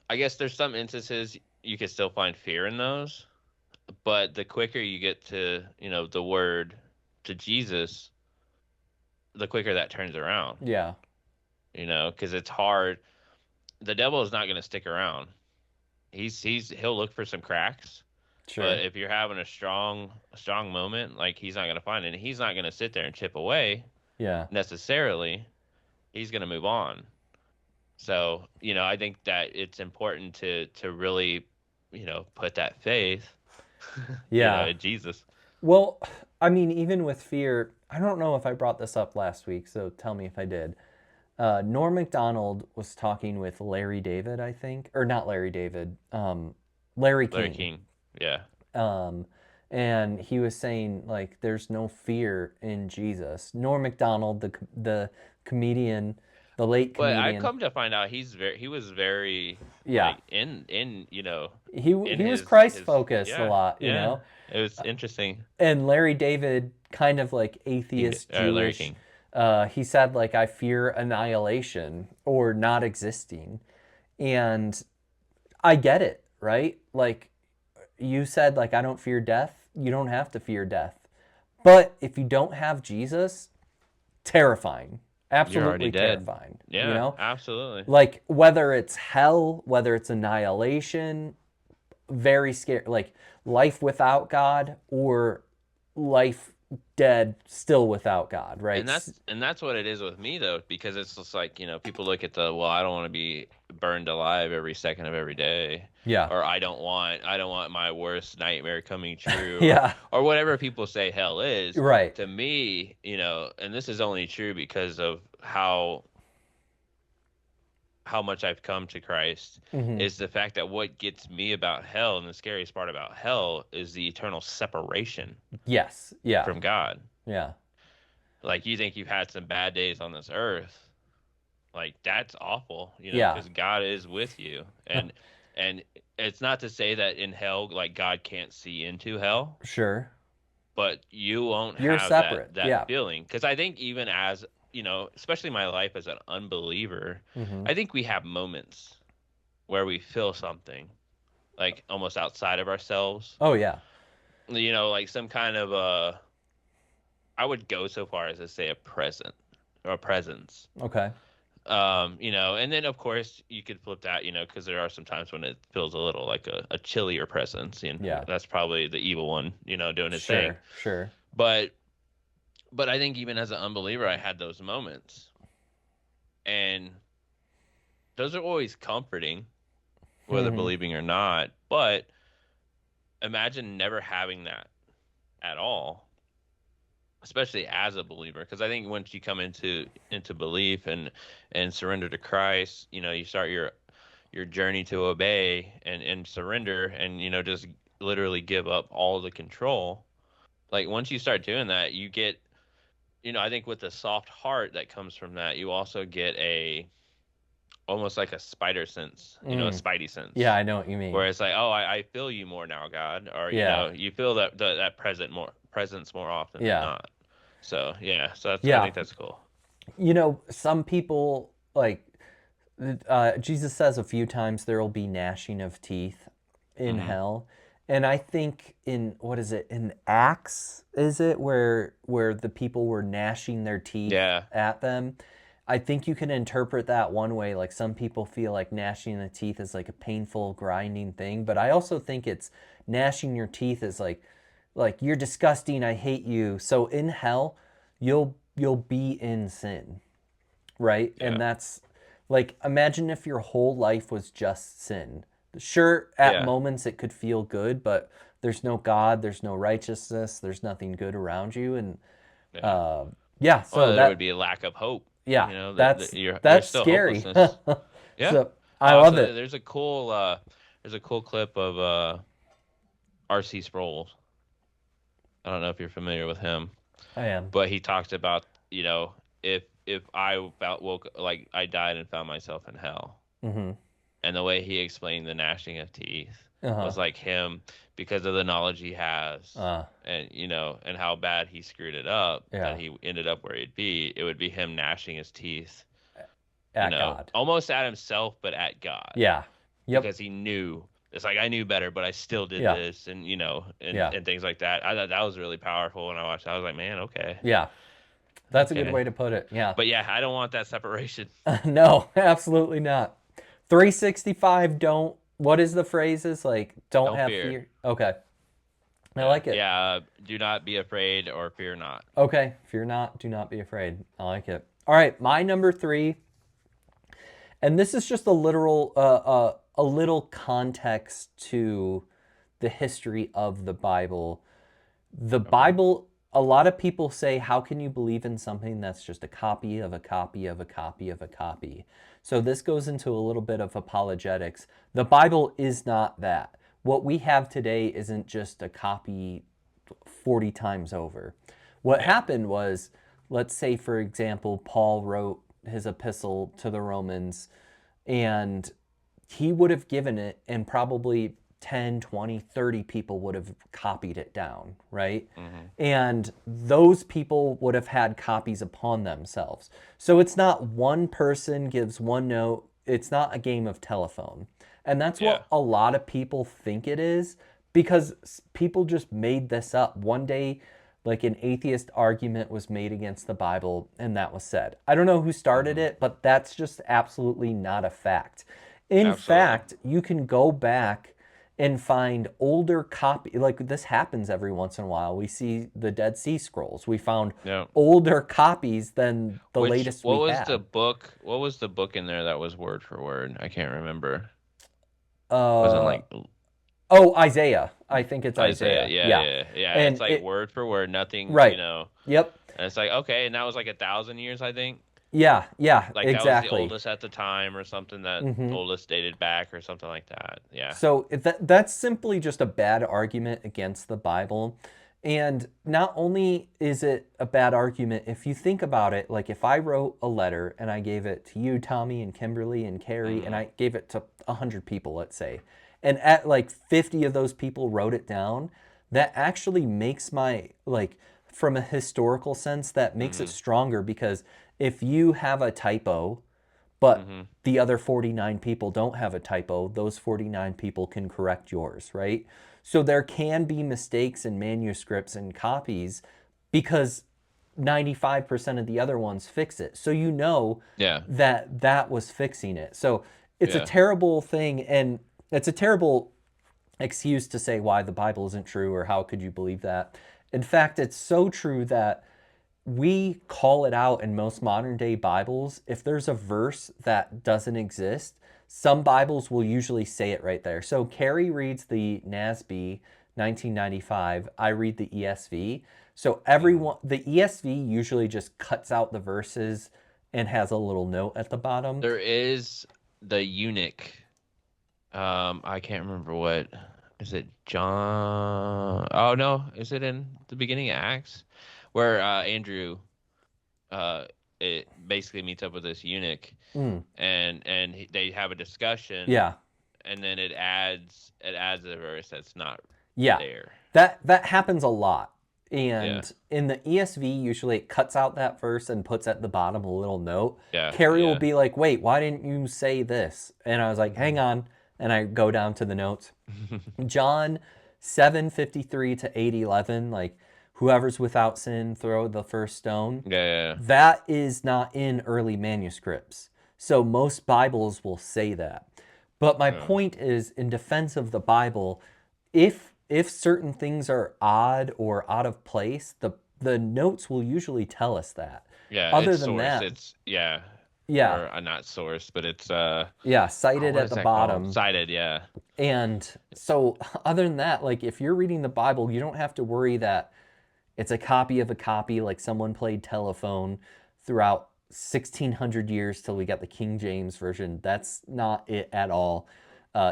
I guess there's some instances you can still find fear in those, but the quicker you get to the word to Jesus, the quicker that turns around. Yeah. Because it's hard. The devil is not going to stick around. He'll look for some cracks, But Sure. if you're having a strong moment, like he's not gonna find it. And he's not gonna sit there and chip away Yeah. necessarily. He's gonna move on. So, I think that it's important to really, put that faith, Yeah. in Jesus. Well, I mean, even with fear, I don't know if I brought this up last week, so tell me if I did. Norm Macdonald was talking with Larry David, I think, or not Larry David, Larry Larry King. King. Yeah. Um, and he was saying like there's no fear in Jesus. Norm Macdonald, the comedian, the late But I comedian. come to find out he was very Yeah, like in he was Christ his focused a yeah, lot, you yeah. know. It was interesting. And Larry David, kind of like King, atheist Larry Jewish, King. he said like I fear annihilation or not existing, and I get it, right? Like you said, like I don't fear death. You don't have to fear death. But if you don't have Jesus, terrifying. You're already Absolutely dead. terrifying. You Yeah, know? absolutely. Like whether it's hell, whether it's annihilation, very scary. Like life without God or life dead still without God, right? And that's what it is with me though, because it's just like, people look at the, well, I don't want to be burned alive every second of every day, Yeah. or I don't want my worst nightmare coming true, Yeah. or whatever people say hell is. Right. To me, and this is only true because of how much I've come to Christ, Hmm. is the fact that what gets me about hell, and the scariest part about hell, is the eternal separation Yes. Yeah. from God. Yeah. Like, you think you've had some bad days on this earth, like that's awful, Yeah. because God is with you. And it's not to say that in hell, like, God can't see into hell, Sure. but you won't You're have that separate. that Yeah. feeling. Because I think even as, especially my life as an unbeliever, Hmm. I think we have moments where we feel something like almost outside of ourselves. Oh yeah. Like some kind of I would go so far as to say a present or a presence. Okay. And then of course you could flip that, because there are some times when it feels a little like a chillier presence, and Yeah. that's probably the evil one, doing his thing. Sure. Sure. But I think even as an unbeliever, I had those moments, and those are always comforting, whether Hmm. believing or not. But imagine never having that at all, especially as a believer, because I think once you come into belief and surrender to Christ, you start your journey to obey and surrender, and just literally give up all the control. Like, once you start doing that, you get, I think with the soft heart that comes from that, you also get a almost like a spider sense, a Mm. spidey sense, Yeah, I know what you where mean. it's like, oh, I feel you more now, God, or Yeah. you feel that presence more often than Yeah. not. So yeah, so I Yeah. think that's cool. Some people like Jesus says a few times there will be gnashing of teeth in Hmm. hell. And I think in what is it in Acts is it where the people were gnashing their teeth Yeah, at them? I think you can interpret that one way. Like some people feel like gnashing the teeth is like a painful grinding thing, but I also think it's gnashing your teeth is like you're disgusting, I hate you. So in hell, you'll be in sin, right? And yeah, that's like imagine if your whole life was just sin. Sure, at yeah, moments it could feel good, but there's no God, there's no righteousness, there's nothing good around you, and yeah. uh, yeah. So Well, there would that be a lack of hope. yeah, That there's that's still scary. hopelessness. Yeah. So I love So it. there's a cool clip of R.C. Sproul. I don't know if you're familiar with him, I am. but he talks about, if I about woke, like, I died and found myself in hell, Mm-hmm. and the way he explained the gnashing of teeth Uh-huh. was like him, because of the knowledge he has, Uh, and and how bad he screwed it up, yeah. that he ended up where he'd be. It would be him gnashing his teeth, At God. almost at himself, but at God, Yeah. Yep. because he knew. It's like, I knew better, but I still did Yeah. this, and Yeah. and things like that. I thought that was really powerful when I watched it. I was like, man, okay, Yeah. That's a good okay. way to put it. Yeah. But yeah, I don't want that separation. No, absolutely not. 365 don't what is the phrase is like don't Don't have fear. fear. Okay. I like it. Yeah. Do not be afraid or fear not. Okay, fear not, do not be afraid. I like it. All right, my number three, and this is just a little context to the history of the Bible. The Okay. Bible, a lot of people say, how can you believe in something that's just a copy of a copy of a copy of a copy? So this goes into a little bit of apologetics. The Bible is not that. What we have today isn't just a copy 40 times over. What Yeah. happened was, let's say, for example, Paul wrote his epistle to the Romans, and he would have given it, and probably 10, 20, 30 people would have copied it down, right? Hmm. And those people would have had copies upon themselves. So it's not one person gives one note, it's not a game of telephone. And that's Yeah. what a lot of people think it is, because people just made this up. One day, like an atheist argument was made against the Bible, and that was said. I don't know who started Hmm. it, but that's just absolutely not a fact. In Absolutely. fact, you can go back and find older copy, like this happens every once in a while. We see the Dead Sea Scrolls. We found Yeah. older copies than the Which latest we have. what was the book in there that was word for word? I can't remember. Wasn't Uh like oh, Isaiah. I think it's Isaiah. Isaiah. Yeah, Yeah. yeah, yeah. It's And like it word for word, nothing, right. Yep. And it's like, okay, and that was like 1,000 years, I think. Yeah, yeah, Like that was the exactly. oldest at the time or something, that Mhm. oldest dated back or something like that. Yeah. So that's simply just a bad argument against the Bible. And not only is it a bad argument, if you think about it, like if I wrote a letter and I gave it to you, Tommy, and Kimberly, and Carrie, and Hmm. I gave it to 100 people, let's say, and at like 50 of those people wrote it down, that actually makes my, like, from a historical sense, that makes it Hmm. stronger, because if you have a typo, but Hmm. the other 49 people don't have a typo, those 49 people can correct yours, right? So there can be mistakes in manuscripts and copies, because 95% of the other ones fix it. So you know Yeah. that that was fixing it. So it's a Yeah. terrible thing, and it's a terrible excuse to say why the Bible isn't true or how could you believe that. In fact, it's so true that we call it out in most modern day Bibles. If there's a verse that doesn't exist, some Bibles will usually say it right there. So Carrie reads the NASB 1995. I read the ESV. So Hmm. everyone, the ESV usually just cuts out the verses and has a little note at the bottom. There is the eunuch. I can't remember what is it, John? Oh no, is it in the beginning of Acts where Andrew uh it basically meets up with this eunuch, Mm, and they have a discussion, yeah, and then it adds a verse that's not yeah. there. That happens a lot. Yeah. And in the ESV, usually it cuts out that verse and puts at the bottom a little note. Yeah. Carrie will Yeah. be like, "Wait, why didn't you say this?" And I was like, "Hang Hmm. on." And I go down to the notes. John 7:53 to 8:11, like, whoever's without sin, throw the first stone. Yeah. That is not in early manuscripts. So most Bibles will say that. But my Yeah. point is, in defense of the Bible, if certain things are odd or out of place, the notes will usually tell us that. Yeah, Other it's than source. that, It's yeah, yeah, or not source, but it's yeah, oh, cited what at is the that called? bottom. Cited, yeah. And so, other than that, like if you're reading the Bible, you don't have to worry that it's a copy of a copy, like someone played telephone throughout 1600 years till we got the King James version. That's not it at all.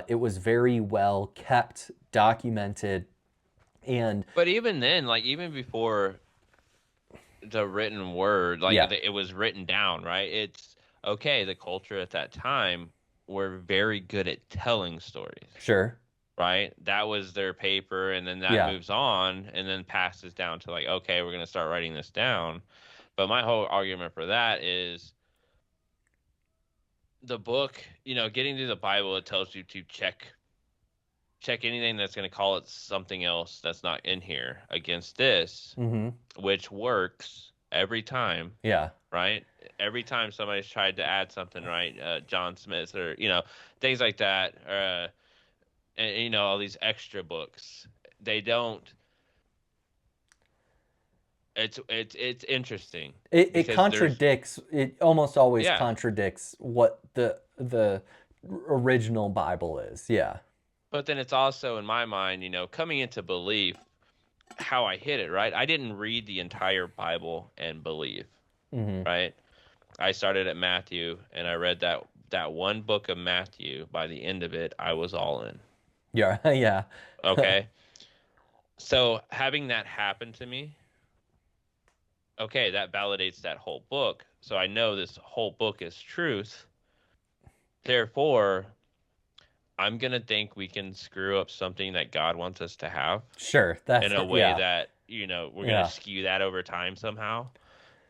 It was very well kept, documented, and But even then, like even before the written word, like yeah, it was written down, right? It's okay. The culture at that time were very good at telling stories, sure, right? That was their paper, and then that yeah, moves on, and then passes down to like, okay, we're gonna start writing this down. But my whole argument for that is the book, getting to the Bible, it tells you to check anything that's going to call it something else that's not in here against this, mm-hmm, which works every time, yeah, right? Every time somebody's tried to add something, right? John Smith or things like that, and all these extra books, they don't. it's interesting It because there's contradicts. It almost always yeah, contradicts what the original Bible is. Yeah. but then it's also in my mind, coming into belief, how I hit it, right? I didn't read the entire Bible and believe, Mm-hmm. right? I started at Matthew and I read that one book of Matthew. By the end of it, I was all in. Yeah. Yeah. Okay. So having that happen to me, okay, that validates that whole book. So I know this whole book is truth. Therefore, I'm going to think we can screw up something that God wants us to have Sure. in That's a way yeah. that, we're going to Yeah. skew that over time somehow.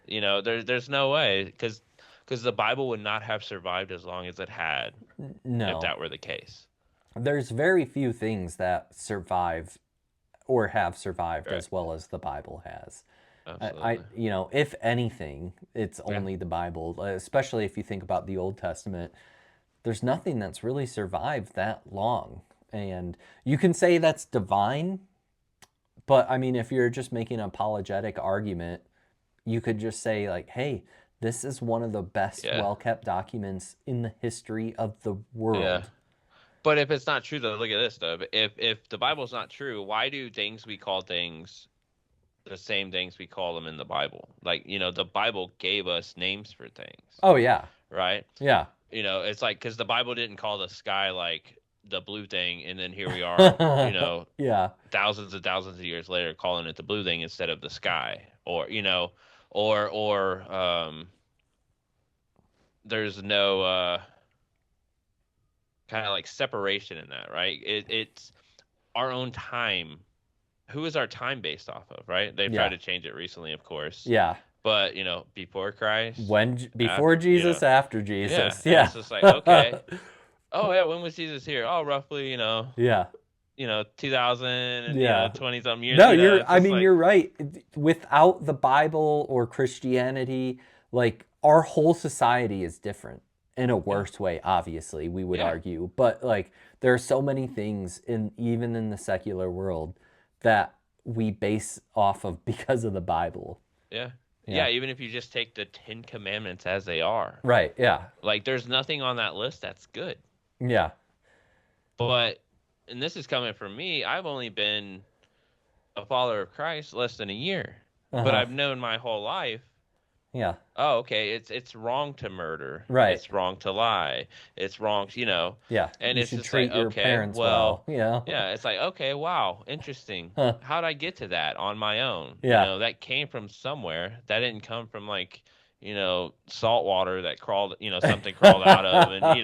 There's no way because the Bible would not have survived as long as it had if No. that were the case. There's very few things that survive or have survived Right. as well as the Bible has. Absolutely. If anything, it's Yeah. only the Bible, especially if you think about the Old Testament. There's nothing that's really survived that long. And you can say that's divine, but I mean, if you're just making an apologetic argument, you could just say, like, hey, this is one of the best Yeah. well kept documents in the history of the Yeah. world. But if it's not true, though, look at this, though. If the Bible's not true, why do things we call things the same things we call them in the Bible? Like, the Bible gave us names for things, Oh, yeah. right? Yeah. It's like because the Bible didn't call the sky like the blue thing, and then here we are, Yeah. thousands and thousands of years later, calling it the blue thing instead of the sky, or there's no kind of like separation in that, right? It's our own time. Who is our time based off of, right? They've tried Yeah. to change it recently, of course, Yeah. but before Christ, Before Jesus, after yeah, Jesus. and Yeah. it's just like okay, oh yeah, when was Jesus here? Oh, roughly, Yeah. 2000 and Yeah. 20 something years. No, It's just like you're right. Without the Bible or Christianity, like our whole society is different in a yeah, worse way, obviously, we would yeah, argue. But like there are so many things even in the secular world that we base off of because of the Bible. yeah, Yeah. yeah. Even if you just take the 10 Commandments as they are, Right. Yeah. like there's nothing on that list that's good. Yeah. But and this is coming from me. I've only been a follower of Christ less than a year, but Uh-huh. I've known my whole life. Yeah. Oh, okay. It's wrong to murder. Right. It's wrong to lie. It's wrong, Yeah. and You it's should just like, treat your okay, parents well. well, Yeah. yeah, it's like, okay, wow, interesting. Huh. How'd I get to that on my own? Yeah. That came from somewhere. That didn't come from like, salt water that crawled, something crawled out of, and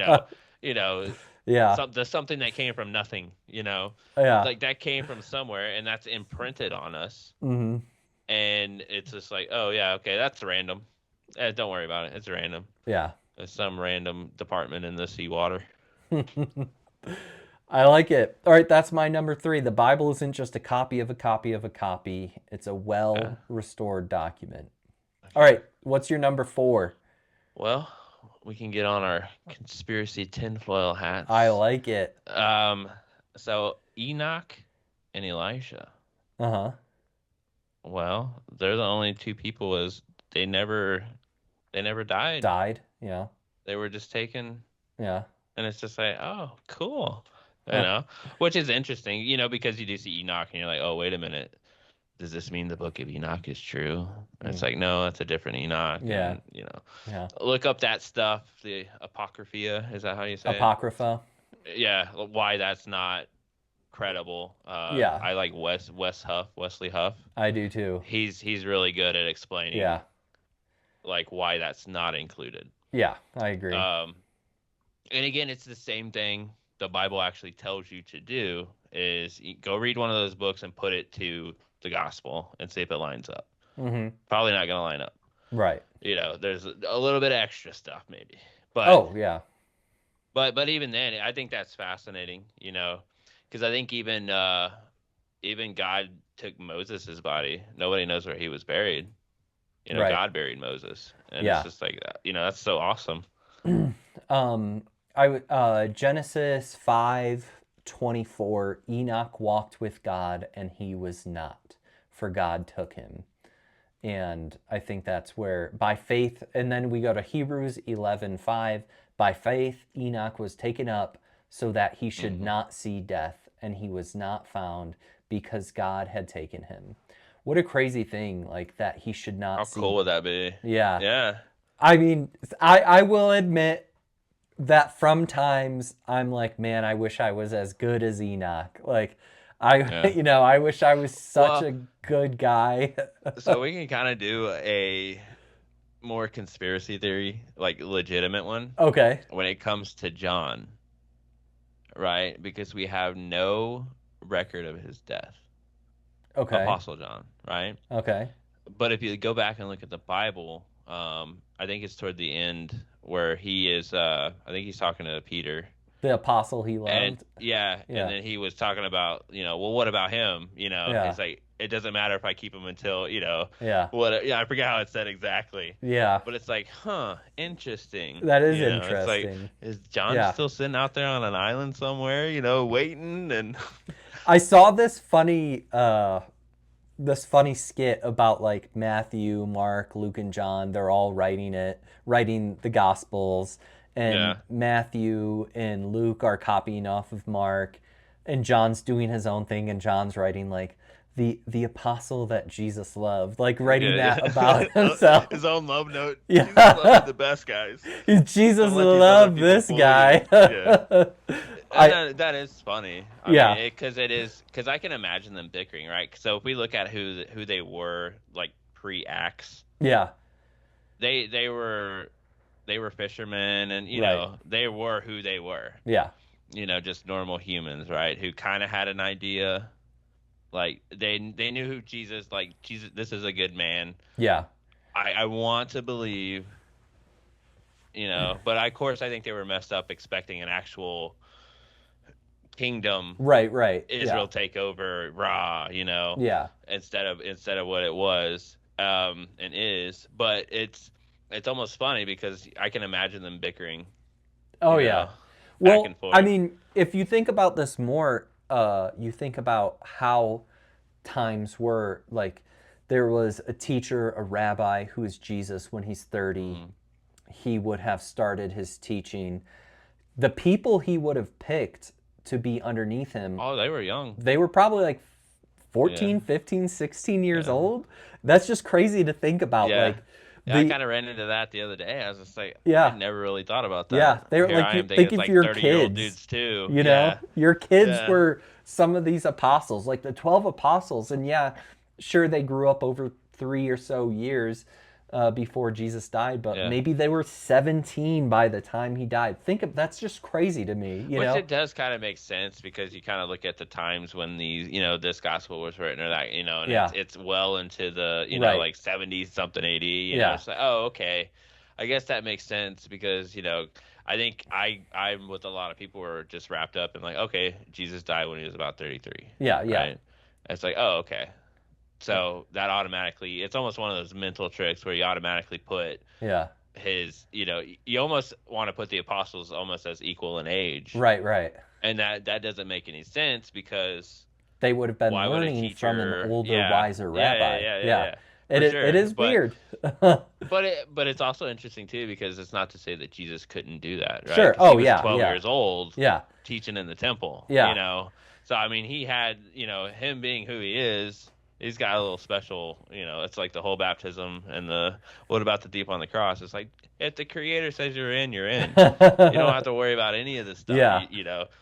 you know, Yeah. something that came from nothing. Yeah. Like that came from somewhere, and that's imprinted on us. Mhm. And it's just like, oh yeah, okay, that's random. Don't worry about it. It's random. Yeah. It's some random department in the seawater. I like it. All right, that's my number 3. The Bible isn't just a copy of a copy of a copy. It's a Yeah. well-restored document. All right, what's your number 4? Well, we can get on our conspiracy tinfoil hats. I like it. So Enoch and Elisha. Uh-huh. Well, they're the only two people as they never died. Died. Yeah. They were just taken, Yeah. and it's just like, oh, cool. Huh. Which is interesting, because you do see Enoch and you're like, oh, wait a minute. Does this mean the book of Enoch is true? And it's like, no, it's a different Enoch. Yeah. And, Yeah. look up that stuff, the Apocrypha. Is that how you say Apocrypha. it? Yeah, why that's not credible. Yeah. I like Wesley Huff. I do too. He's really good at explaining Yeah. like why that's not included. Yeah, I agree. And again, it's the same thing the Bible actually tells you to do is go read one of those books and put it to the gospel and see if it lines up. Mm-hmm. Probably not going to line up. Right. There's a little bit of extra stuff maybe. But Oh, yeah. But even then, I think that's fascinating, because I think even God took Moses' body. Nobody knows where he was buried. Right. God buried Moses, and Yeah. it's just like that's so awesome. Genesis 5:24. Enoch walked with God, and he was not, for God took him. And I think that's where by faith, and then we go to Hebrews 11:5. By faith, Enoch was taken up so that he should not see death, and he was not found because God had taken him. What a crazy thing, like that he should How not cool see. would that be? Yeah. Yeah. I mean, I will admit that from times I'm like, man, I wish I was as good as Enoch. Like, Yeah. I wish I was such Well, a good guy. so we can kind of do a more conspiracy theory, like legitimate one, Okay. when it comes to John, right? Because we have no record of his death, Okay. Apostle John, right? Okay. But if you go back and look at the Bible, I think it's toward the end where he is, I think he's talking to Peter. The apostle he And loved. yeah, and Yeah. then he was talking about, well, what about him? Yeah. It's like it doesn't matter if I keep him until, Yeah. what? Yeah, I forget how it said exactly, Yeah. but it's like, huh, interesting. That is It's like, interesting. is John Yeah. still sitting out there on an island somewhere, waiting? And I saw this funny skit about like Matthew, Mark, Luke, and John. They're all writing the Gospels, and yeah, Matthew and Luke are copying off of Mark, and John's doing his own thing, and John's writing like the apostle that Jesus loved, like writing yeah, that about yeah. himself. His own love note. Yeah. Jesus loved the best guys. Jesus Don't let these other loved people this fool guy. you. Yeah. And I that is funny. I yeah mean, because I can imagine them bickering, right? So if we look at who they were like pre-Acts, yeah they were fishermen, and right they were who they were. yeah Just normal humans, right? Who kind of had an idea, like they knew who Jesus, like Jesus, this is a good man. yeah I want to believe, but of course I think they were messed up expecting an actual kingdom right Israel take over raw, yeah instead of what it was and is. But it's almost funny because I can imagine them bickering, oh you yeah know, back well and I forth. mean if you think about this more you think about how times were like there was a teacher, a rabbi who is Jesus when he's 30. Mm. He would have started his teaching. The people he would have picked to be underneath him, Oh, they were young. they were probably like Yeah, 14, 15, 16 years yeah, old. That's just crazy to think about. yeah. Like Yeah, I the kind of ran into that the other day. I was just like, I yeah, never really thought about yeah. that. They're Here like I you am thinking think it's of like your 30-year-old kids, dudes too. you know? Yeah, Your kids yeah, were some of these apostles, like the 12 apostles. And yeah, sure they grew up over 3 or so years before Jesus died, but yeah. maybe they were 17 by the time he died. Think of that's just crazy to me, you Which know? it does kind of make sense because you kind of look at the times when these, this gospel was written or that, and Yeah. it's well into the, Right. like 70 something 80, Yeah. it's like, oh, okay. I guess that makes sense because, I think I'm with a lot of people who are just wrapped up in like, okay, Jesus died when he was about 33, Yeah, yeah. right? It's like, oh, okay. So that automatically, it's almost one of those mental tricks where you automatically put Yeah. his, you almost want to put the apostles almost as equal in age. Right. And that doesn't make any sense because They would have been why would a learning from an teacher? older, Yeah, wiser yeah, rabbi. yeah, yeah, Yeah. yeah, It, for it sure. is But weird. it's also interesting too because it's not to say that Jesus couldn't do that, right? Sure. Because he Oh, was yeah, 12 yeah. years old Yeah. teaching in the temple, Yeah. So I mean, he had, him being who he is. He's got a little special, it's like the whole baptism and the what about the deep on the cross? It's like if the Creator says you're in, you're in. You don't have to worry about any of this stuff, Yeah.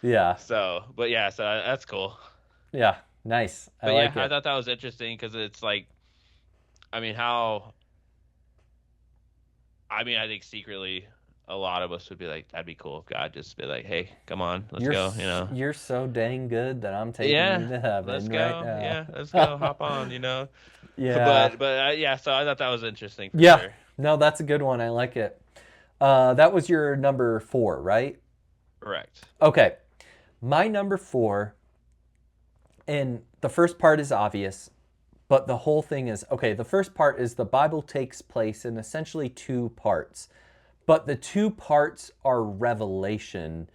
Yeah. So, but yeah, so that's cool. Yeah. Nice. I But yeah, like I it. thought that was interesting because it's like, I mean, I think secretly a lot of us would be like, that'd be cool if God just be like, hey, come on, let's go, You're so dang good that I'm taking you Yeah, to heaven let's right go. now. Yeah, let's go. Hop on, Yeah. But yeah, so I thought that was interesting for Yeah. sure. No, that's a good one. I like it. That was your number 4, right? Correct. Okay. My number 4, and the first part is obvious, but the whole thing is okay. The first part is the Bible takes place in essentially 2 parts, but the 2 parts are revelation,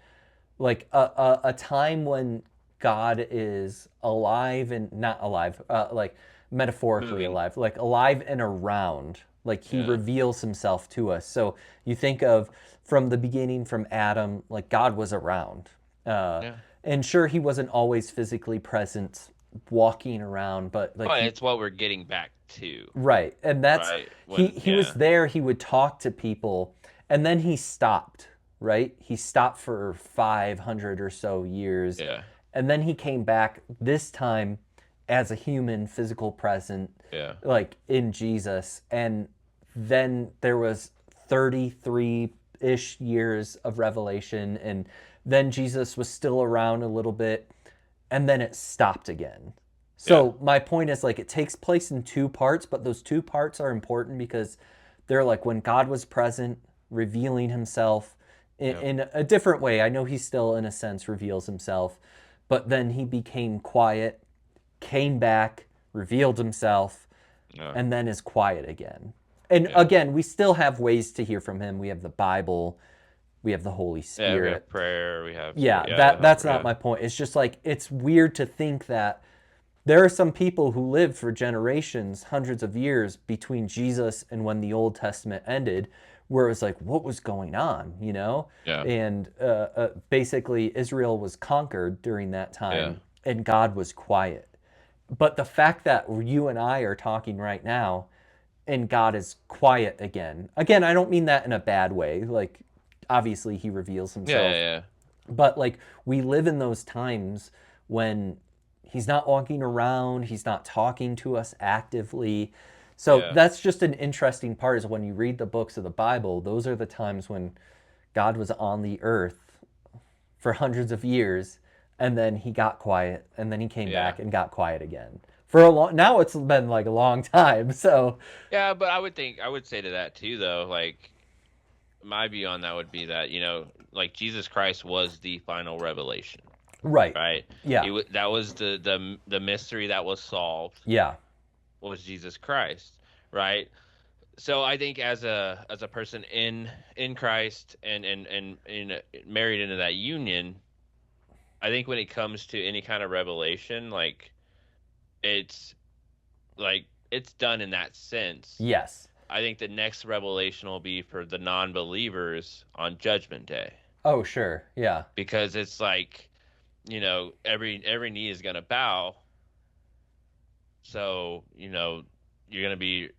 like a time when God is alive and not alive, like metaphorically moving. alive, like alive and around. Like he Yeah. reveals himself to us. So you think of from the beginning, from Adam, like God was around. Uh, Yeah. and sure, he wasn't always physically present, walking around, but like But he, it's what we're getting back to, right. And that's, right? he, When he was yeah, there, he would talk to people, and then he stopped, right? He stopped for 500 or so years. yeah, And then he came back this time as a human, physical present, yeah, like in Jesus. And then there was 33-ish years of revelation, and then Jesus was still around a little bit, and then it stopped again. yeah, So my point is, like, it takes place in two parts, but those two parts are important because they're like when God was present, revealing himself yeah, in a different way. I know he still in a sense reveals himself, but then he became quiet, came back, revealed himself, yeah, and then is quiet again. And yeah. again, we still have ways to hear from him. We have the Bible, we have the Holy Yeah, we have Spirit. prayer, we have Yeah, yeah, the that's helper, not yeah. my point. It's just like it's weird to think that there are some people who lived for generations, hundreds of years between Jesus and when the Old Testament ended, where it was like, what was going on, you know? Yeah, And basically, Israel was conquered during that yeah, time, and God was quiet. But the fact that you and I are talking right now, and God is quiet again, I don't mean that in a bad way. Like, obviously, He reveals yeah, Himself, yeah, but like we live in those times when he's not walking around, he's not talking to us actively. So yeah, that's just an interesting part is when you read the books of the Bible, those are the times when God was on the earth for hundreds of years, and then he got quiet, and then he came yeah. back and got quiet again. For a long now it's been like a long time. So Yeah, but I would say to that too, though, like my view on that would be that, like Jesus Christ was the final revelation, right. right? Yeah. That was the mystery that was solved Yeah. was Jesus Christ, right? So I think as a person in Christ and married into that union, I think when it comes to any kind of revelation, it's it's done in that sense. Yes. I think the next revelation will be for the non-believers on Judgment Day, Oh, sure. Yeah. because it's like, every knee is gonna bow. So, you're gonna be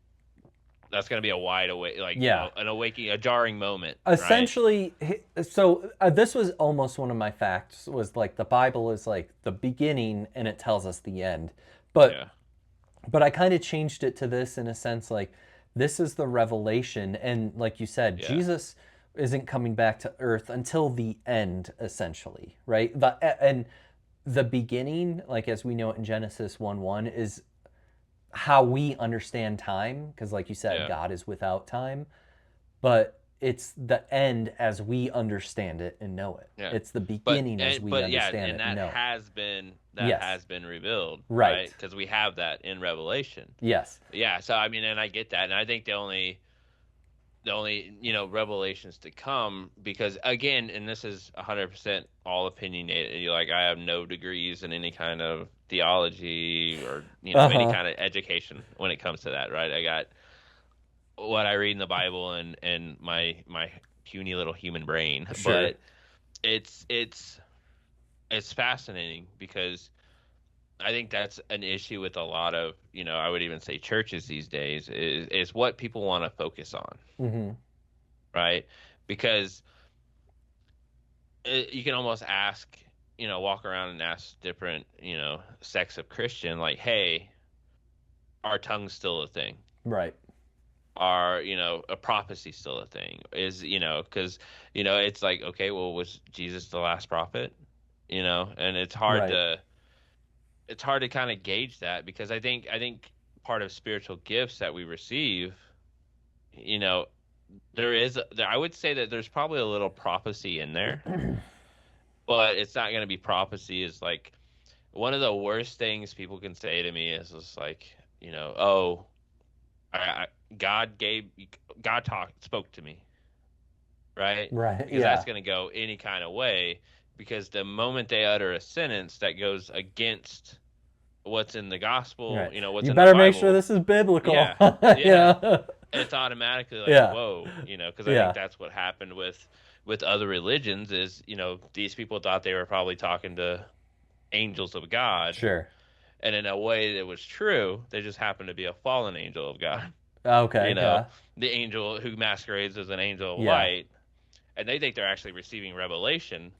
that's gonna be a wide awake, like Yeah. an awakening, a jarring moment, right? Essentially, so this was almost one of my facts was like the Bible is like the beginning and it tells us the end. But Yeah, but I kind of changed it to this in a sense like this is the revelation, and like you said, yeah, Jesus isn't coming back to earth until the end essentially, right? And the beginning, like as we know it in Genesis 1:1, is how we understand time because like you said, yeah, God is without time, but it's the end as we understand it and know it. yeah. It's the But beginning as and we but yeah, understand and it and know it. that Yes. has been revealed, right? Right. Because we have that in Revelation. Yes. Yeah, so I mean, and I get that, and I think the only revelations to come, because again, and this is 100% all opinionated, like I have no degrees in any kind of theology or any Uh-huh. kind of education when it comes to that, right? I got what I read in the Bible and my puny little human brain, Sure. but it's fascinating because I think that's an issue with a lot of, I would even say churches these days is what people want to focus on, Mm-hmm. right? Because you can almost ask, walk around and ask different, sects of Christian, like, hey, are tongues still a thing? Right. Are, a prophecy still a thing? Is, because, it's like, okay, well, was Jesus the last prophet? And Right. it's hard to kind of gauge that, because I think part of spiritual gifts that we receive, you know, I would say that there's probably a little prophecy in there, but it's not going to be prophecy. Is like one of the worst things people can say to me is just like, oh, I God gave God talked spoke to me, right? Right. Because that's Yeah. going to go any kind of way, because the moment they utter a sentence that goes against what's in the gospel, Right. what's You in the better make sure Bible. this is biblical. Yeah, You yeah. know? It's automatically like, Yeah. whoa, because I think Yeah. that's what happened with other religions is, these people thought they were probably talking to angels of God, Sure. and in a way that was true, they just happened to be a fallen angel of God. You Okay. know, Yeah. the angel who masquerades as an angel of Yeah. light, and they think they're actually receiving revelation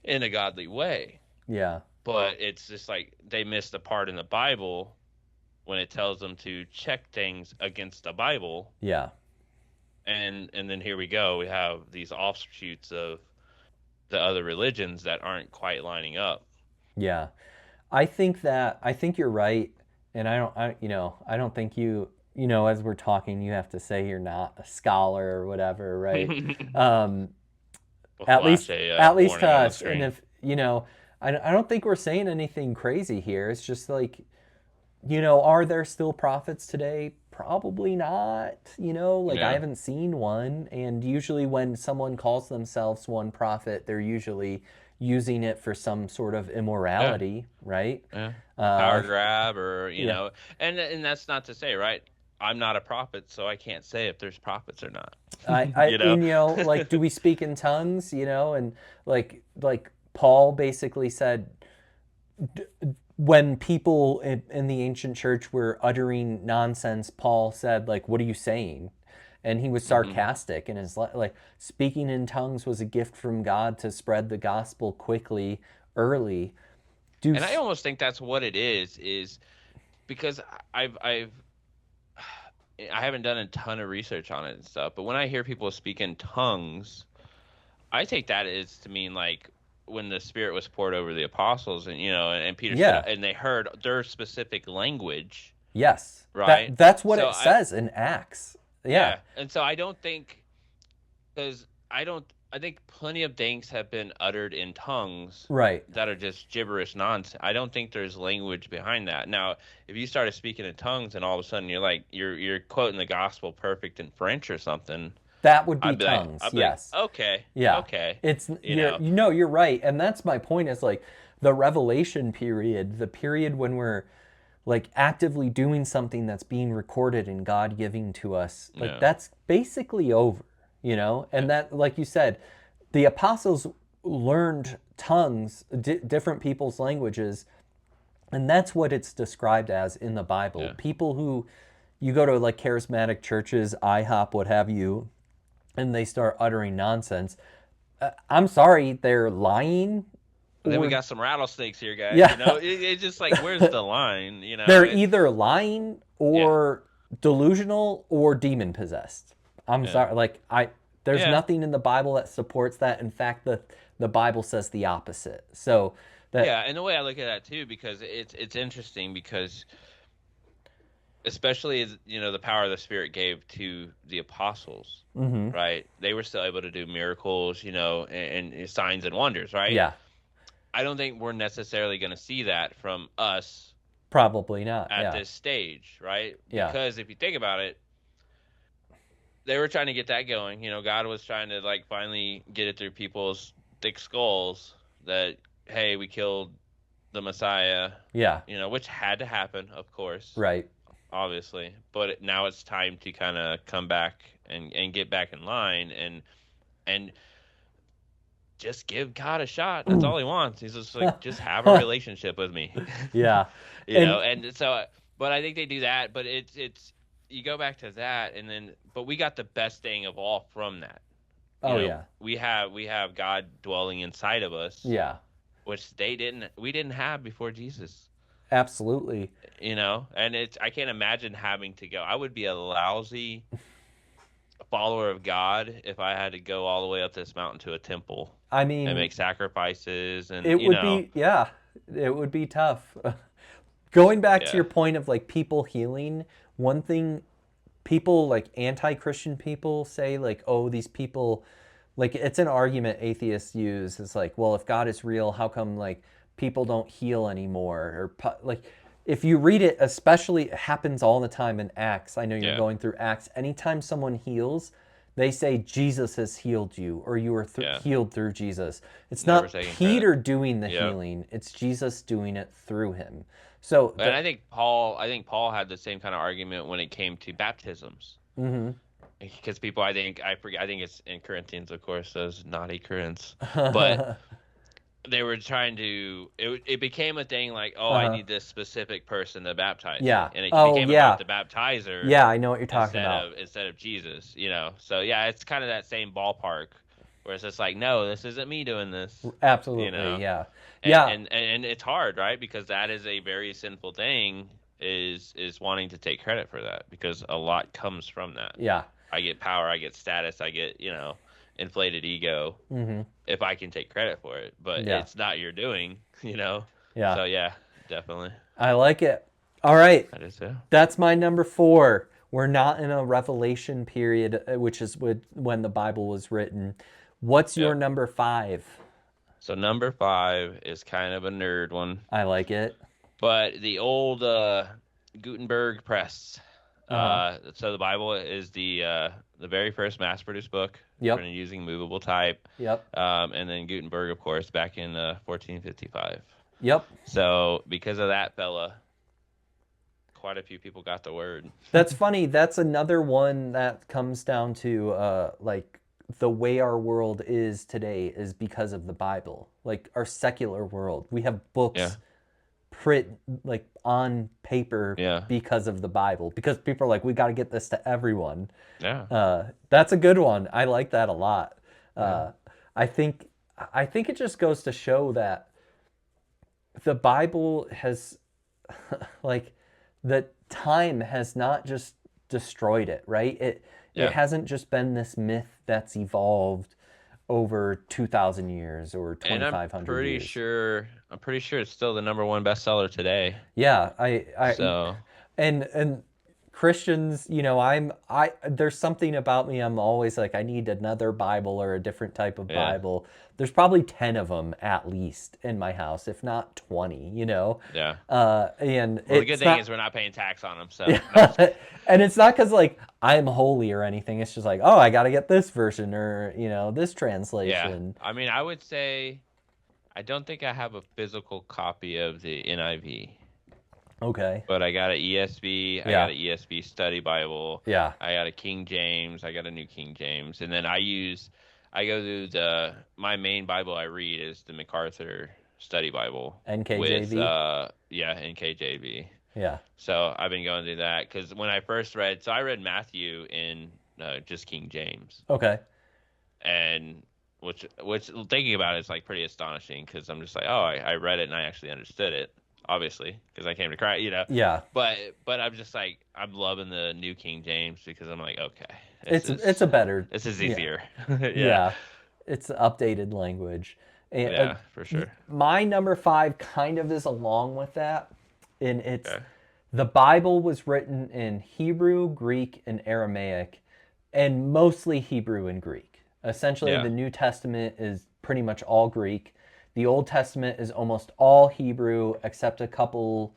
in a godly way. Yeah. But it's just like they missed the part in the Bible when it tells them to check things against the Bible, Yeah. and then here we go. We have these offshoots of the other religions that aren't quite lining up. Yeah. I think you're right, and I don't think as we're talking, you have to say you're not a scholar or whatever, right? Um, We'll at flash least, a at least to warning on the us. And screen. if I don't think we're saying anything crazy here. It's just like, are there still prophets today? Probably not. Like I Yeah, haven't seen one. And usually, when someone calls themselves one prophet, they're usually using it for some sort of yeah, immorality, right? yeah. Power Uh, grab, or yeah. and that's not to say, right? I'm not a prophet, so I can't say if there's prophets or not. I you know, and like, do we speak in tongues? And like Paul basically said, when people in the ancient church were uttering nonsense, Paul said, like, what are you saying? And he was hmm sarcastic, and his like speaking in tongues was a gift from God to spread the gospel quickly, early. Do and I almost think that's what it is because I've I haven't done a ton of research on it and stuff, but when I hear people speak in tongues, I take that as to mean like when the Spirit was poured over the apostles, and and Peter said, yeah, and they heard their specific language, yes, right? that's what So it says in Acts. Yeah, yeah, and so I don't think because I think plenty of things have been uttered in tongues right. that are just gibberish nonsense. I don't think there's language behind that. Now, if you started speaking in tongues and all of a sudden you're like you're quoting the gospel perfect in French or something, That would be I'd be like tongues. I'd be like, Yes. okay, Yeah. okay, It's you know, you're right. And that's my point is like the revelation period, the period when we're like actively doing something that's being recorded and God giving to us. Like yeah, that's basically over. yeah, And that, like you said, the apostles learned tongues, different people's languages, and that's what it's described as in the Bible. yeah. People who you go to like charismatic churches, IHOP, what have you, and they start uttering nonsense. I'm sorry, they're lying, And then we or got some rattlesnakes here, guys. yeah, It's just like, where's the line? they're It's either lying yeah, or delusional or demon possessed. I'm yeah, sorry, like there's yeah, nothing in the Bible that supports that. In fact, the Bible says the opposite. So that yeah. And the way I look at that too, because it's interesting because especially as the power of the Spirit gave to the apostles, hmm right? They were still able to do miracles, and signs and wonders, right? yeah, I don't think we're necessarily going to see that from us probably not. at Yeah, this stage, right? yeah, Because if you think about it, they were trying to get that going. God was trying to like finally get it through people's thick skulls that hey, we killed the Messiah, yeah, which had to happen, of course, right. obviously. But now it's time to kind of come back and get back in line and just give God a shot. That's all he wants. He's just like, just have a relationship with me, Yeah, and And so, but I think they do that. But it's you go back to that, and then, but we got the best thing of all from that. oh yeah, We have God dwelling inside of us, yeah, which we didn't have before Jesus. absolutely. And I can't imagine having to go. I would be a lousy follower of God if I had to go all the way up this mountain to a temple I and mean, make sacrifices and it would be, yeah, it would be tough. Going back to yeah, your point of like people healing, one thing people like anti-Christian people say, like, oh, these people, like, it's an argument atheists use. It's like, well, if God is real, how come like people don't heal anymore? Like, if you read it, especially, it happens all the time in Acts. I know you're yeah, going through Acts. Anytime someone heals, They say Jesus has healed you, or you were Yeah. healed through Jesus. It's Never not taking credit. Peter doing the Yep. healing, it's Jesus doing it through him. So And I think Paul had the same kind of argument when it came to baptisms. mhm. Because people, I forget, I think it's in Corinthians, of course, those naughty Corinthians, but they were trying to. It became a thing like, oh, I Uh-huh. need this specific person to baptize me, Yeah. and it Oh, became about yeah. the baptizer Yeah, I know what you're talking instead about. of instead of Jesus. So yeah, it's kind of that same ballpark where it's just like, no, this isn't me doing this. You Absolutely, know, yeah. and Yeah. and and it's hard, right? Because that is a very sinful thing. Is wanting to take credit for that because a lot comes from that. Yeah. I get power, I get status, I get, inflated ego Mhm. if I can take credit for it, but Yeah. it's not your doing, Yeah. So yeah, definitely. I like it. All right. That is so. That's my number 4. We're not in a revelation period, which is when the Bible was written. What's your Yep. number 5? So number 5 is kind of a nerd one, I like it. but the old Gutenberg press. Uh-huh. So the Bible is the very first mass-produced book Yep. printed using movable type. Yep. And then Gutenberg, of course, back in 1455. Yep. So because of that fella, quite a few people got the word. That's funny. That's another one that comes down to like the way our world is today is because of the Bible. Like our secular world. We have Yeah, books print like on paper yeah, because of the Bible. Because people are like, we got to get this to everyone. yeah, That's a good one. I like that a lot. yeah, Uh, I think I think it just goes to show that the Bible has like the time has not just destroyed it, right? It yeah. hasn't just been this myth that's evolved over 2000 years or And 2500 years. I'm pretty sure it's still the number one bestseller today. Yeah, I So and Christians, there's something about me. I'm always like, I need another Bible or a different type of yeah, Bible. There's probably 10 of them at least in my house, if not 20. yeah. And Well, the good it's thing not, is we're not paying tax on them. So no, I'm just yeah, kidding. and it's not because like I'm holy or anything. It's just like, oh, I got to get this version or, this Yeah, translation. I mean, I would say I don't think I have a physical copy of the NIV. Okay. But I got an ESV, I got Yeah. an ESV study Bible, Yeah. I got a King James, I got a New King James, and then I go through my main Bible I read is the MacArthur Study Bible with NKJV. NKJV. Yeah. So I've been going through that because when I first read, so I read Matthew in just King James, Okay. and which thinking about it is like pretty astonishing because I'm just like, oh, I read it and I actually understood it, obviously because I came to Christ. Yeah. But I'm just like I'm loving the New King James because I'm like, okay, It's a better. this is Yeah. easier. Yeah, Yeah. It's updated language. And yeah, for sure. my number 5 kind of is along with that. And it's Okay. the Bible was written in Hebrew, Greek, and Aramaic, and mostly Hebrew and Greek. Essentially, Yeah, the New Testament is pretty much all Greek. The Old Testament is almost all Hebrew, except a couple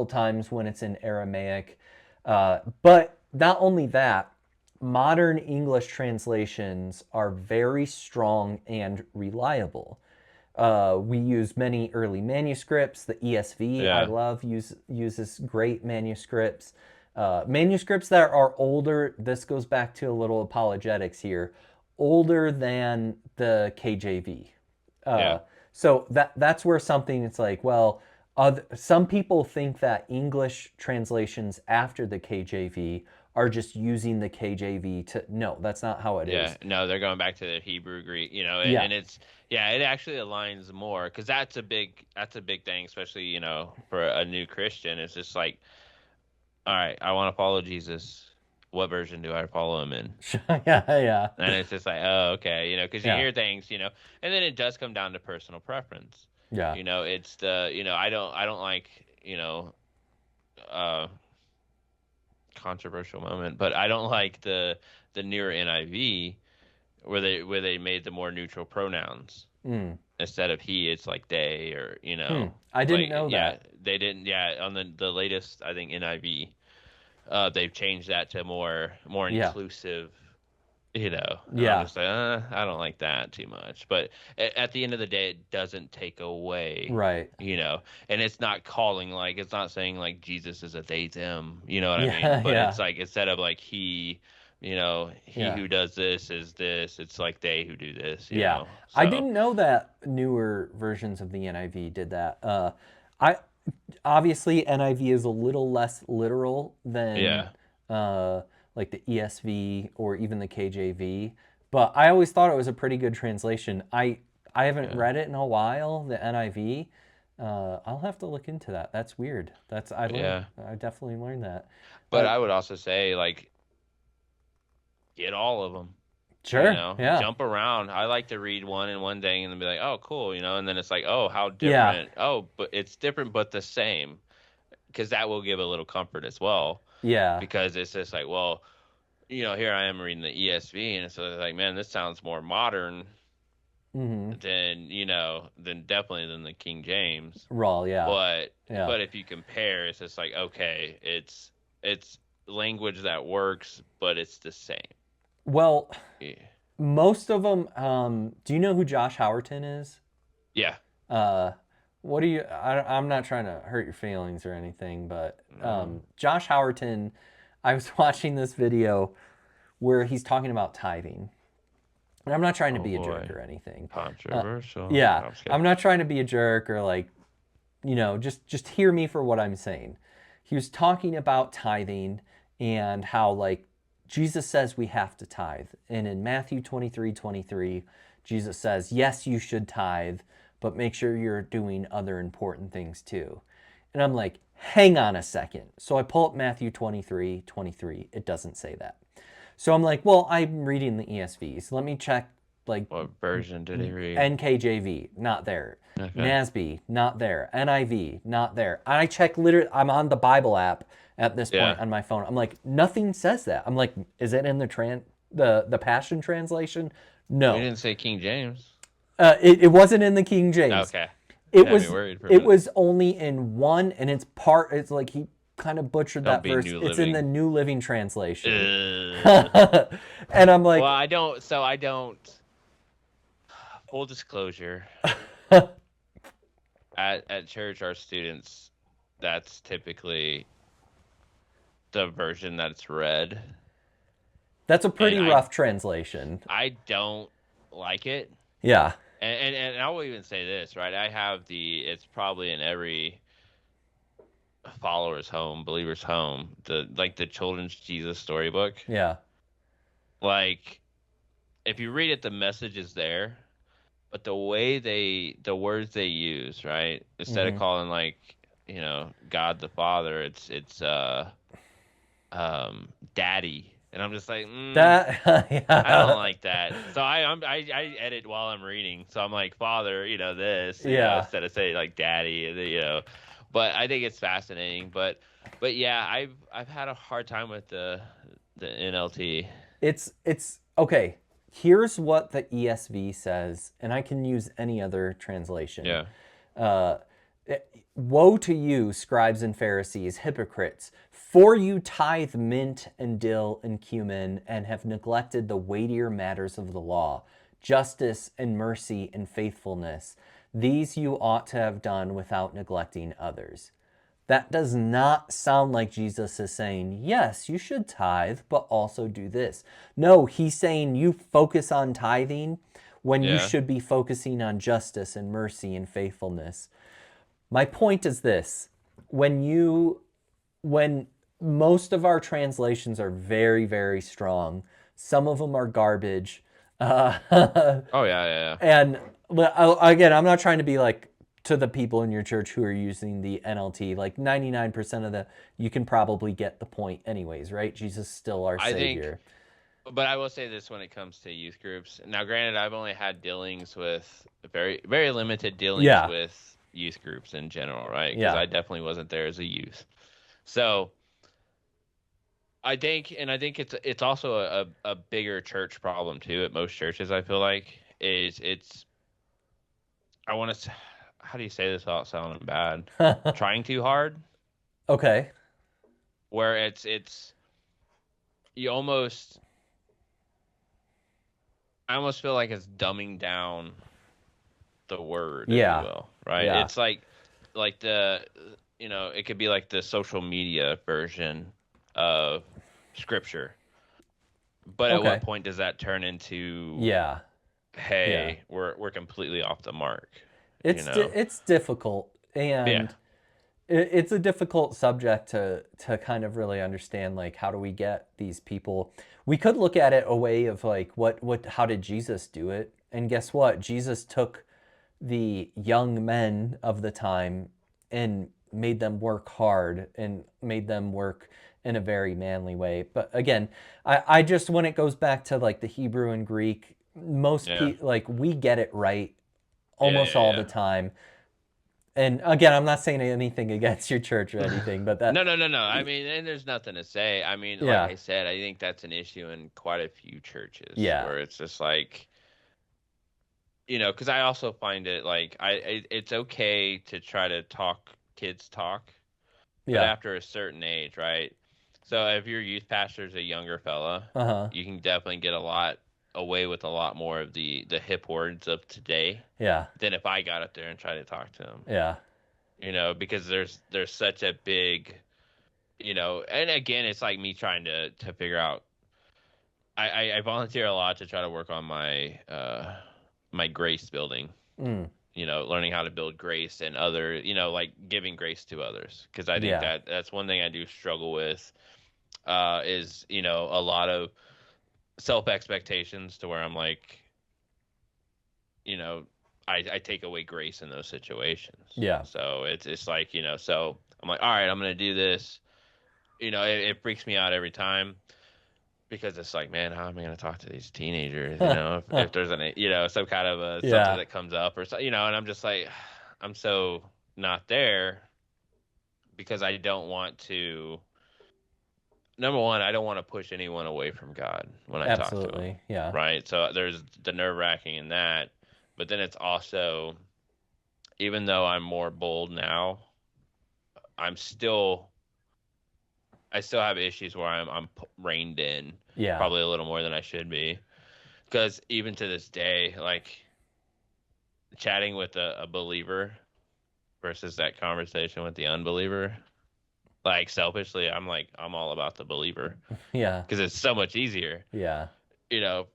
times when it's in Aramaic. But not only that, modern English translations are very strong and reliable. We use many early manuscripts. The ESV, I yeah, love, uses great manuscripts. Manuscripts that are older, this goes back to a little apologetics here, older than the KJV. yeah, Uh, so that's where something it's like, well, some people think that English translations after the KJV are just using the KJV to. No, that's not how it yeah. is. No, they're going back to the Hebrew Greek, Yeah. and it's yeah, it actually aligns more because that's a big thing, especially for a new Christian. It's just like, all right, I want to follow Jesus. What version do I follow him in? Yeah, yeah, And it's just like, oh, okay, because you yeah, hear things, and then it does come down to personal preference. yeah. It's I don't like, uh, controversial moment, but I don't like the newer NIV where they made the more neutral pronouns Mm. instead of he, it's like they or I didn't like know yeah, that. they didn't on the latest I think NIV, they've changed that to more Yeah, inclusive And I'm Yeah. just like, I don't like that too much. But at the end of the day, it doesn't take away, Right. and it's not calling, like, it's not saying like Jesus is a they them, you know what I mean? Yeah. But it's Yeah. like, instead of like he Yeah. who does this is this, it's like they who do this, Yeah. I so didn't know that newer versions of the NIV did that. I obviously NIV is a little less literal than yeah, uh, like the ESV or even the KJV, but I always thought it was a pretty good translation. I haven't yeah, read it in a while, the NIV. I'll have to look into that. That's weird. yeah. I definitely learned that. But I would also say, like, get all of them. Sure. Yeah. Jump around. I like to read one in one day and then be like, oh, cool, and then it's like, oh, how Yeah. different. Oh, but it's different, but the same, because that will give a little comfort as well. Yeah. Because it's just like, well, here I am reading the ESV, and it's like, man, this sounds more modern Mm-hmm. than definitely than the King James. Raw. Yeah. But Yeah. but if you compare, it's just like, okay, it's language that works, but it's the same. Well, Yeah. most of them. Do you know who Josh Howerton is? Yeah. Uh, what do you? I'm not trying to hurt your feelings or anything, but No. Josh Howerton. I was watching this video where he's talking about tithing, and I'm not trying to Oh be a jerk boy. or anything. Controversial. Yeah, No, I'm just kidding. I'm not trying to be a jerk or like, just hear me for what I'm saying. He was talking about tithing and how like Jesus says we have to tithe. And in Matthew 23:23, Jesus says, "Yes, you should tithe, but make sure you're doing other important things too." And I'm like, "Hang on a second." So I pull up Matthew 23:23. It doesn't say that. So I'm like, "Well, I'm reading the ESV. So let me check like What version did he read? NKJV, not there. Okay. NASB, not there. NIV, not there. I check literally, I'm on the Bible app at this point Yeah. on my phone. I'm like, nothing says that. I'm like, is it in the Passion Translation? We No. didn't say King James. It wasn't in the King James. Okay. You It had me was worried for a it minute. was only in one, and it's like he kind of butchered Don't that be verse. New It's in the Living. New Living Translation. Ugh. And I'm Well, like, I don't. So I don't. Full disclosure, at church, our students, that's typically the version that's read, that's a and pretty rough translation. I don't like it. Yeah. And I will even say this, right? I have it's probably in every follower's home, believer's home, the children's Jesus storybook. Yeah. Like, if you read it, the message is there, but the words they use, right? Instead of Mm-hmm. calling, like, God the Father, Daddy, and I'm just like, That I don't yeah. like that. So I edit while I'm reading. So I'm like, Father, this, Yeah. instead of saying like Daddy, But I think it's fascinating. But yeah, I've had a hard time with the NLT. It's okay. Here's what the ESV says, and I can use any other translation. Yeah. Uh, Woe to you, scribes and Pharisees, hypocrites, for you tithe mint and dill and cumin and have neglected the weightier matters of the law, justice and mercy and faithfulness. These you ought to have done without neglecting others. That does not sound like Jesus is saying, yes, you should tithe, but also do this. No, he's saying you focus on tithing when you Yeah. should be focusing on justice and mercy and faithfulness. My point is this: when most of our translations are very, very strong, some of them are garbage. Oh yeah, yeah, And again, I'm not trying to be like to the people in your church who are using the NLT. Like 99% of you can probably get the point, anyways, right? Jesus is still our I think, Savior. but I will say this when it comes to youth groups. Now, granted, I've only had dealings with very, very limited dealings Yeah, with youth groups in general, right? Because yeah, I definitely wasn't there as a youth. So I think it's also a bigger church problem too. At most churches, I feel like is it's I want to how do you say this without sounding bad? Trying too hard, okay, where it's you almost I almost feel like it's dumbing down the word, if you Yeah. will, right? Yeah. It's like the it could be like the social media version of scripture. But at what Okay. point does that turn into, Yeah. Yeah. hey, we're completely off the mark, you It's know? it's difficult, Yeah. and it's a difficult subject to kind of really understand, like, how do we get these people. We could look at it a way of like, what how did Jesus do it? And guess what? Jesus took the young men of the time and made them work hard and made them work in a very manly way. But again, I just, when it goes back to like the Hebrew and Greek, most Yeah. people, like, we get it right Yeah, almost yeah, all the yeah. time. And again, I'm not saying anything against your church or anything, but that, No, no, no, no. I mean, and there's nothing to say. I mean, like yeah, I said, I think that's an issue in quite a few churches yeah, where it's just like, because I also find it like it's okay to try to talk kids talk, but yeah, after a certain age, right? So if your youth pastor is a younger fella, uh-huh, you can definitely get a lot away with a lot more of the hip words of today yeah, than if I got up there and tried to talk to him. yeah, Because there's such a big, and again, it's like me trying to figure out. I volunteer a lot to try to work on my grace building. mm, Learning how to build grace and other, like giving grace to others. Because I think yeah, that's one thing I do struggle with, is, a lot of self expectations to where I'm like, you know, I take away grace in those situations. yeah, So it's like, so I'm like, all right, I'm gonna do this. It freaks me out every time because it's like, man, how am I gonna talk to these teenagers? If there's any, some kind of something yeah, that comes up or so, and I'm just like, I'm so not there because I don't want to. Number one, I don't want to push anyone away from God when I talk to them, absolutely, yeah, right? So there's the nerve wracking in that, but then it's also, even though I'm more bold now, I'm still I still have issues where I'm reined in, yeah, probably a little more than I should be, because even to this day, like chatting with a believer versus that conversation with the unbeliever, like selfishly, I'm all about the believer yeah, because it's so much easier. yeah,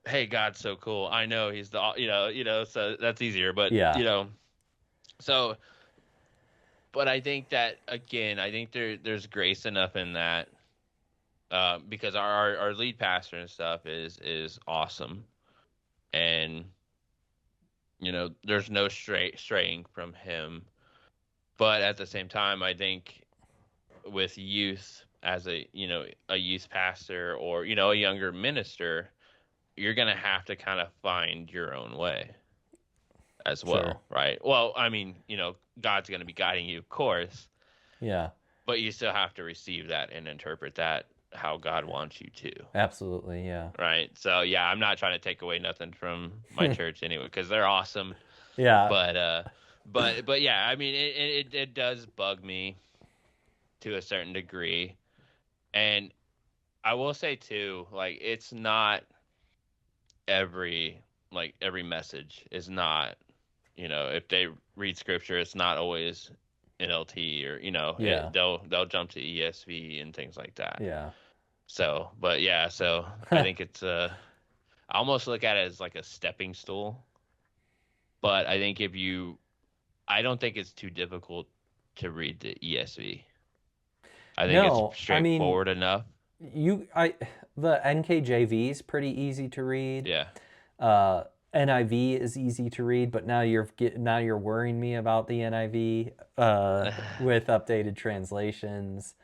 Hey, God's so cool. I know He's the, so that's easier. But yeah, so, but I think that again, I think there's grace enough in that, because our lead pastor and stuff is awesome, and there's no straying from him. But at the same time, I think with youth, as a youth pastor or a younger minister, you're gonna have to kind of find your own way as sure, well, right? Well, I mean, God's gonna be guiding you, of course, yeah, but you still have to receive that and interpret that how God wants you to, absolutely, yeah, right? So yeah, I'm not trying to take away nothing from my church anyway because they're awesome, yeah, but but yeah, I mean, it does bug me to a certain degree, and I will say too, like it's not every every message is not, if they read scripture, it's not always NLT or yeah, they'll jump to ESV and things like that. yeah, So, but yeah, so I think it's I almost look at it as like a stepping stool. But I don't think it's too difficult to read the ESV. I think it's no, I mean, straightforward enough. I the NKJV is pretty easy to read. Yeah. Uh, NIV is easy to read, but now you're worrying me about the NIV with updated translations.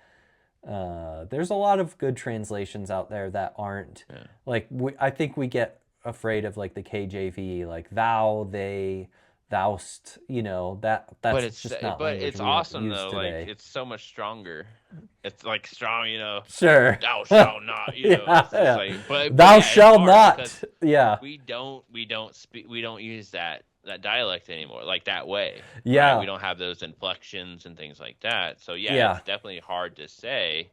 There's a lot of good translations out there that aren't Yeah. like, I think we get afraid of like the KJV, like thou, they, thou'st. But That's it's just not but language it's we don't awesome use though. Like today. it's so much stronger. It's like strong, Sure. thou shalt not, Yeah, it's just yeah. like, but Thou yeah, it's shall hard because not. Yeah, we don't use that dialect anymore like that way, right? We yeah, don't have those inflections and things like that. So yeah, yeah, it's definitely hard to say.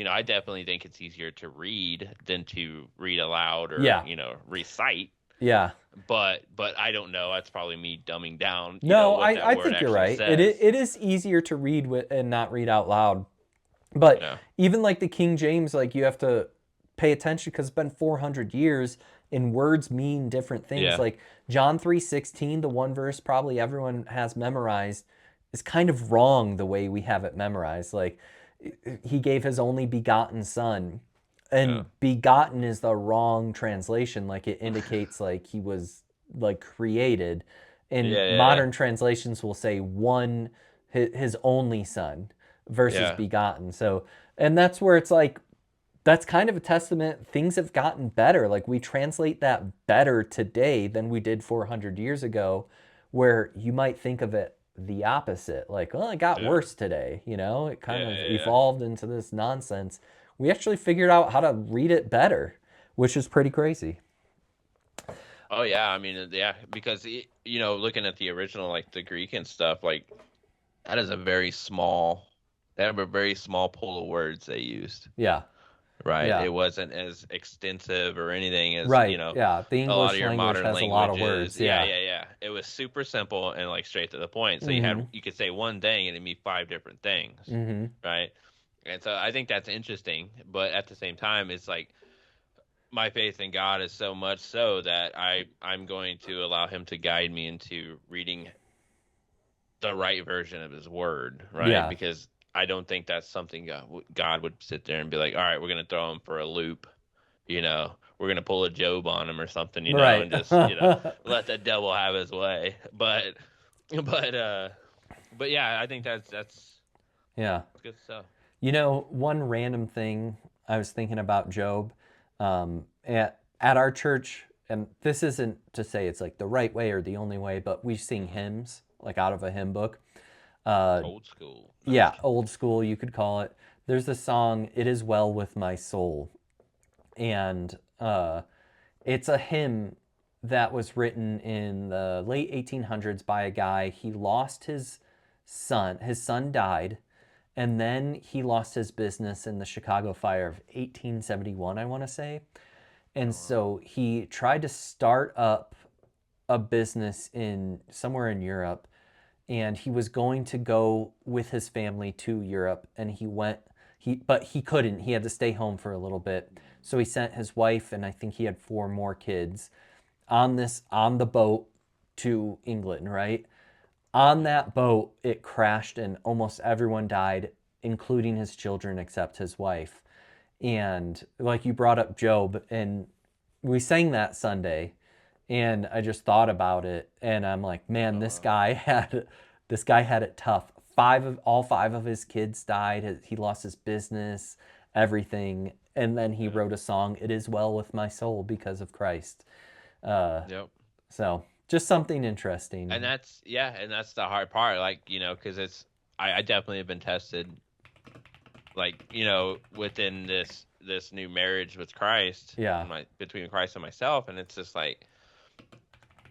I definitely think it's easier to read than to read aloud or yeah. recite. Yeah. But I don't know. That's probably me dumbing down, No, what that I word think you're actually right. says. It is easier to read with and not read out loud. But Yeah. even like the King James, like you have to pay attention because it's been 400 years and words mean different things. Yeah. Like John 3:16, the one verse probably everyone has memorized, is kind of wrong the way we have it memorized. Like he gave his only begotten son, Yeah. and begotten is the wrong translation. Like it indicates like he was like created. And Yeah. Yeah. modern translations will say one, his only son versus Yeah. begotten. So, and that's where it's like, that's kind of a testament. Things have gotten better. Like we translate that better today than we did 400 years ago, where you might think of it the opposite. Like, well, it got Yeah. worse today. You know, it kind Yeah. of Yeah. Yeah. evolved into this nonsense. We actually figured out how to read it better, which is pretty crazy. Oh yeah, I mean, yeah, because looking at the original, like the Greek and stuff, like that is a very small. They have a very small pool of words they used, Yeah. right? Yeah. It wasn't as extensive or anything as, Right. Yeah. The a lot of English your language modern has a lot of languages. words. Yeah, Yeah. yeah, yeah. It was super simple and like straight to the point. So Mm you could say one thing and it mean five different things, hmm. Mm hmm. right? And so I think that's interesting, but at the same time, it's like my faith in God is so much so that I'm going to allow Him to guide me into reading the right version of His Word, right? Yeah. Because I don't think that's something God would sit there and be like, all right, we're going to throw him for a loop, we're going to pull a Job on him or something, Right. and just let the devil have his way. But yeah, I think that's Yeah. good stuff. One random thing I was thinking about Job, at our church, and this isn't to say it's like the right way or the only way, but we sing hymns like out of a hymn book. Old school. No, I'm Yeah, just kidding. old school, you could call it. There's a song, "It Is Well with My Soul," and it's a hymn that was written in the late 1800s by a guy. He lost his son. His son died, and then he lost his business in the Chicago fire of 1871, I want to say. And Oh, wow. so he tried to start up a business in somewhere in Europe, and he was going to go with his family to Europe, and but he couldn't. He had to stay home for a little bit. So he sent his wife, and I think he had four more kids on the boat to England, right? On Yeah. that boat, it crashed and almost everyone died, including his children except his wife. And like you brought up Job, and we sang that Sunday, and I just thought about it, and I'm like, man, Oh, wow. this guy had it tough. All five of his kids died. He lost his business, everything, and then he Yeah. wrote a song, "It Is Well with My Soul" because of Christ. Uh, Yep. so just something interesting. And that's the hard part, like, because I definitely have been tested, like, within this new marriage with Christ, Yeah, between Christ and myself, and it's just like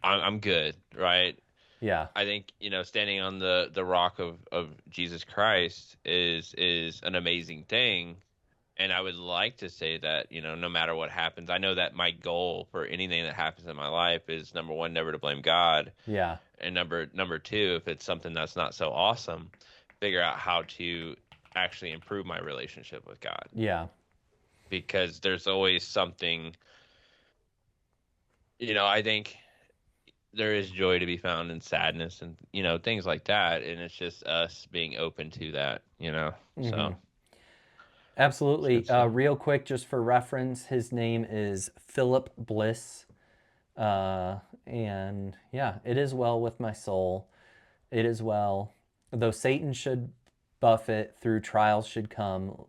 I'm good, right? yeah, I think, standing on the rock of Jesus Christ is an amazing thing. And I would like to say that, no matter what happens, I know that my goal for anything that happens in my life is, number one, never to blame God. yeah, And number two, if it's something that's not so awesome, figure out how to actually improve my relationship with God. yeah, Because there's always something, I think there is joy to be found in sadness and, things like that. And it's just us being open to that. hmm, So it's good absolutely. stuff. Real quick, just for reference, his name is Philip Bliss. And yeah, it is well with my soul. It is well. Though Satan should buffet, through trials should come.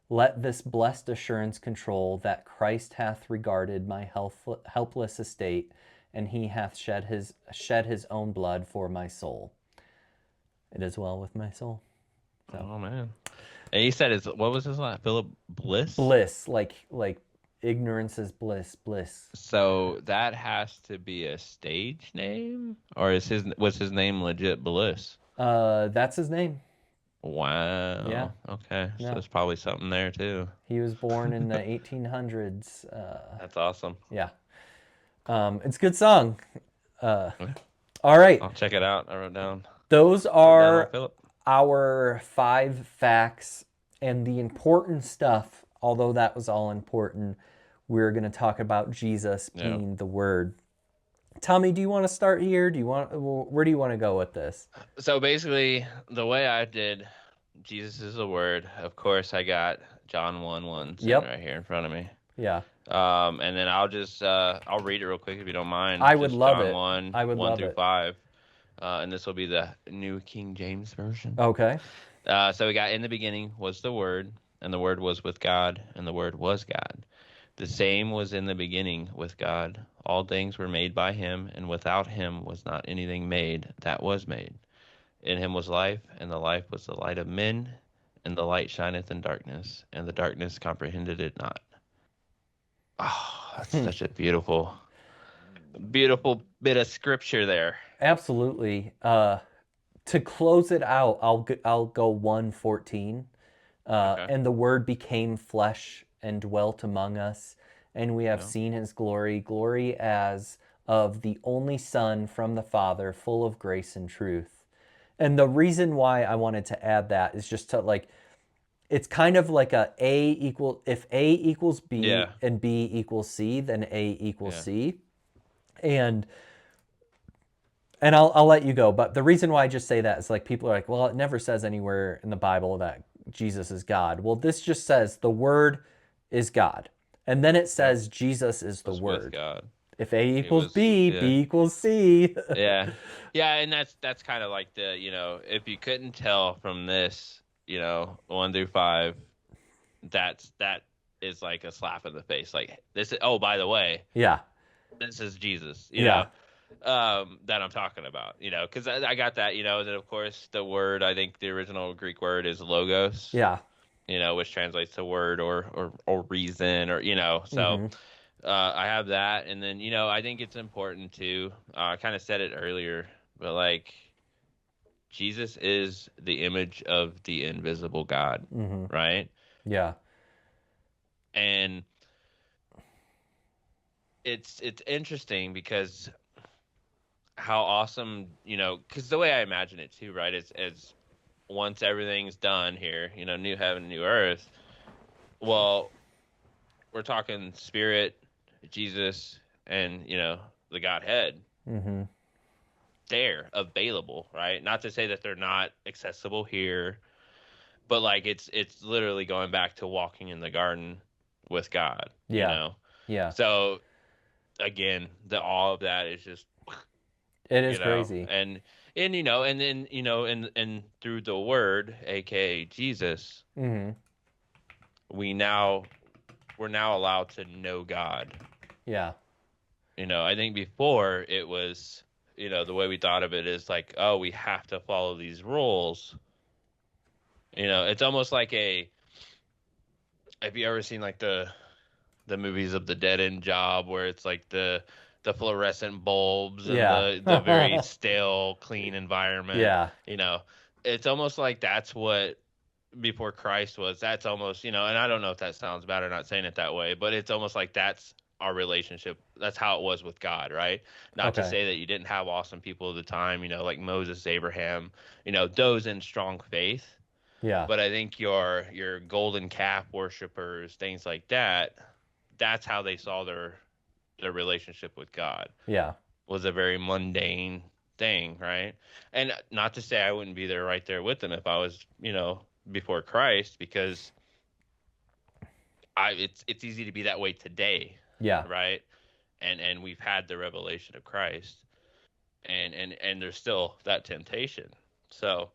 Let this blessed assurance control that Christ hath regarded my helpless estate, and he hath shed his own blood for my soul. It is well with my soul. So Oh, man. And he said, what was his last? Philip Bliss? bliss, like ignorance is bliss, bliss. So that has to be a stage name, or was his name legit Bliss? That's his name. Yeah, Wow. Okay. So yeah. there's probably something there too. He was born in the 1800s. That's awesome. Yeah. It's a good song. Uh, Okay, all right. I'll check it out. Those Wrote down on are Philip. our 5 facts and the important stuff. Although that was all important, we're going to talk about Jesus Yeah. being the Word. Tommy, do you want to start here? Where do you want to go with this? So basically, the way I did Jesus is the Word. Of course, I got John 1:1 sitting Yep. right here in front of me. Yeah. And then I'll read it real quick if you don't mind. I would Just love John it. 1, I would 1 love through it. 5. And this will be the New King James Version. Okay. So we got in the beginning was the Word, and the Word was with God, and the Word was God. The same was in the beginning with God. All things were made by him, and without him was not anything made that was made. In him was life, and the life was the light of men, and the light shineth in darkness, and the darkness comprehended it not. Oh, that's such a beautiful, beautiful bit of scripture there. Absolutely. To close it out, I'll go 1:14. Okay. And the Word became flesh and dwelt among us, and we have Yeah. seen his glory, glory as of the only Son from the Father, full of grace and truth. And the reason why I wanted to add that is just to like, it's kind of like if A equals B Yeah. and B equals C, then A equals Yeah. C. And I'll let you go, but the reason why I just say that is like people are like, well, it never says anywhere in the Bible that Jesus is God. Well, this just says the Word is God, and then it Yep. says Jesus is the Was with Word. God. If A He equals was, B, yeah. B equals C. Yeah. Yeah, and that's kind of like if you couldn't tell from this, 1 through 5, that is like a slap in the face. Like this is, oh, by the way, Yeah, this is Jesus, yeah, that I'm talking about, because I got that, and then of course the word, I think the original Greek word is logos, yeah. which translates to word or reason so Mm-hmm. I have that, and then I think it's important to I kind of said it earlier, but like Jesus is the image of the invisible God, Mm-hmm. right? Yeah, And it's interesting because how awesome, because the way I imagine it too, right? Is once everything's done here, new heaven, new earth. Well, we're talking spirit, Jesus, and the Godhead mm-hmm. there available, right? Not to say that they're not accessible here, but like it's literally going back to walking in the garden with God, Yeah, yeah. So again, the all of that is just It is crazy. and then and through the word, aka Jesus, Mm-hmm. we now we're now allowed to know God. Yeah, I think before it was, the way we thought of it is like, oh, we have to follow these rules. It's almost like have you ever seen like the movies of the dead end job where it's like the fluorescent bulbs and yeah, the very stale, clean environment, yeah, you know. It's almost like that's what before Christ was. That's almost, and I don't know if that sounds bad or not saying it that way, but it's almost like that's our relationship. That's how it was with God, right? Not to okay, say that you didn't have awesome people at the time, like Moses, Abraham, those in strong faith. yeah, But I think your golden calf worshipers, things like that, that's how they saw their relationship with God, yeah, was a very mundane thing, right? And not to say I wouldn't be there right there with them if I was, before Christ, because it's easy to be that way today, yeah, right? And we've had the revelation of Christ, and there's still that temptation. So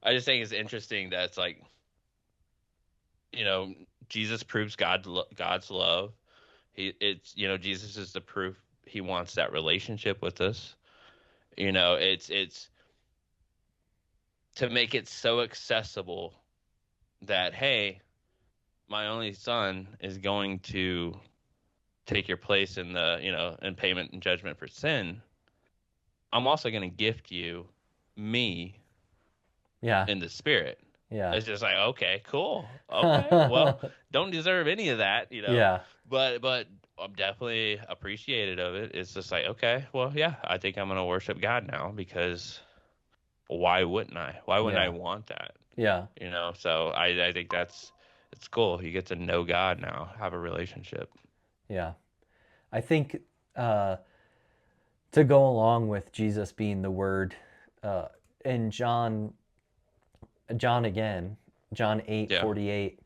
I just think it's interesting that it's like, you know, Jesus proves God's love. Jesus is the proof he wants that relationship with us. It's to make it so accessible that, hey, my only son is going to take your place in in payment and judgment for sin. I'm also going to gift you me yeah, in the spirit. yeah. It's just like, okay, cool. Okay. Well, don't deserve any of that, Yeah. but I'm definitely appreciated of it. It's just like, okay, well, yeah, I think I'm gonna worship God now because why wouldn't I? Why wouldn't I Yeah. want that? Yeah. So I think it's cool. You get to know God now, have a relationship. Yeah. I think uh, to go along with Jesus being the Word, uh, in John again, John eight Yeah. 48,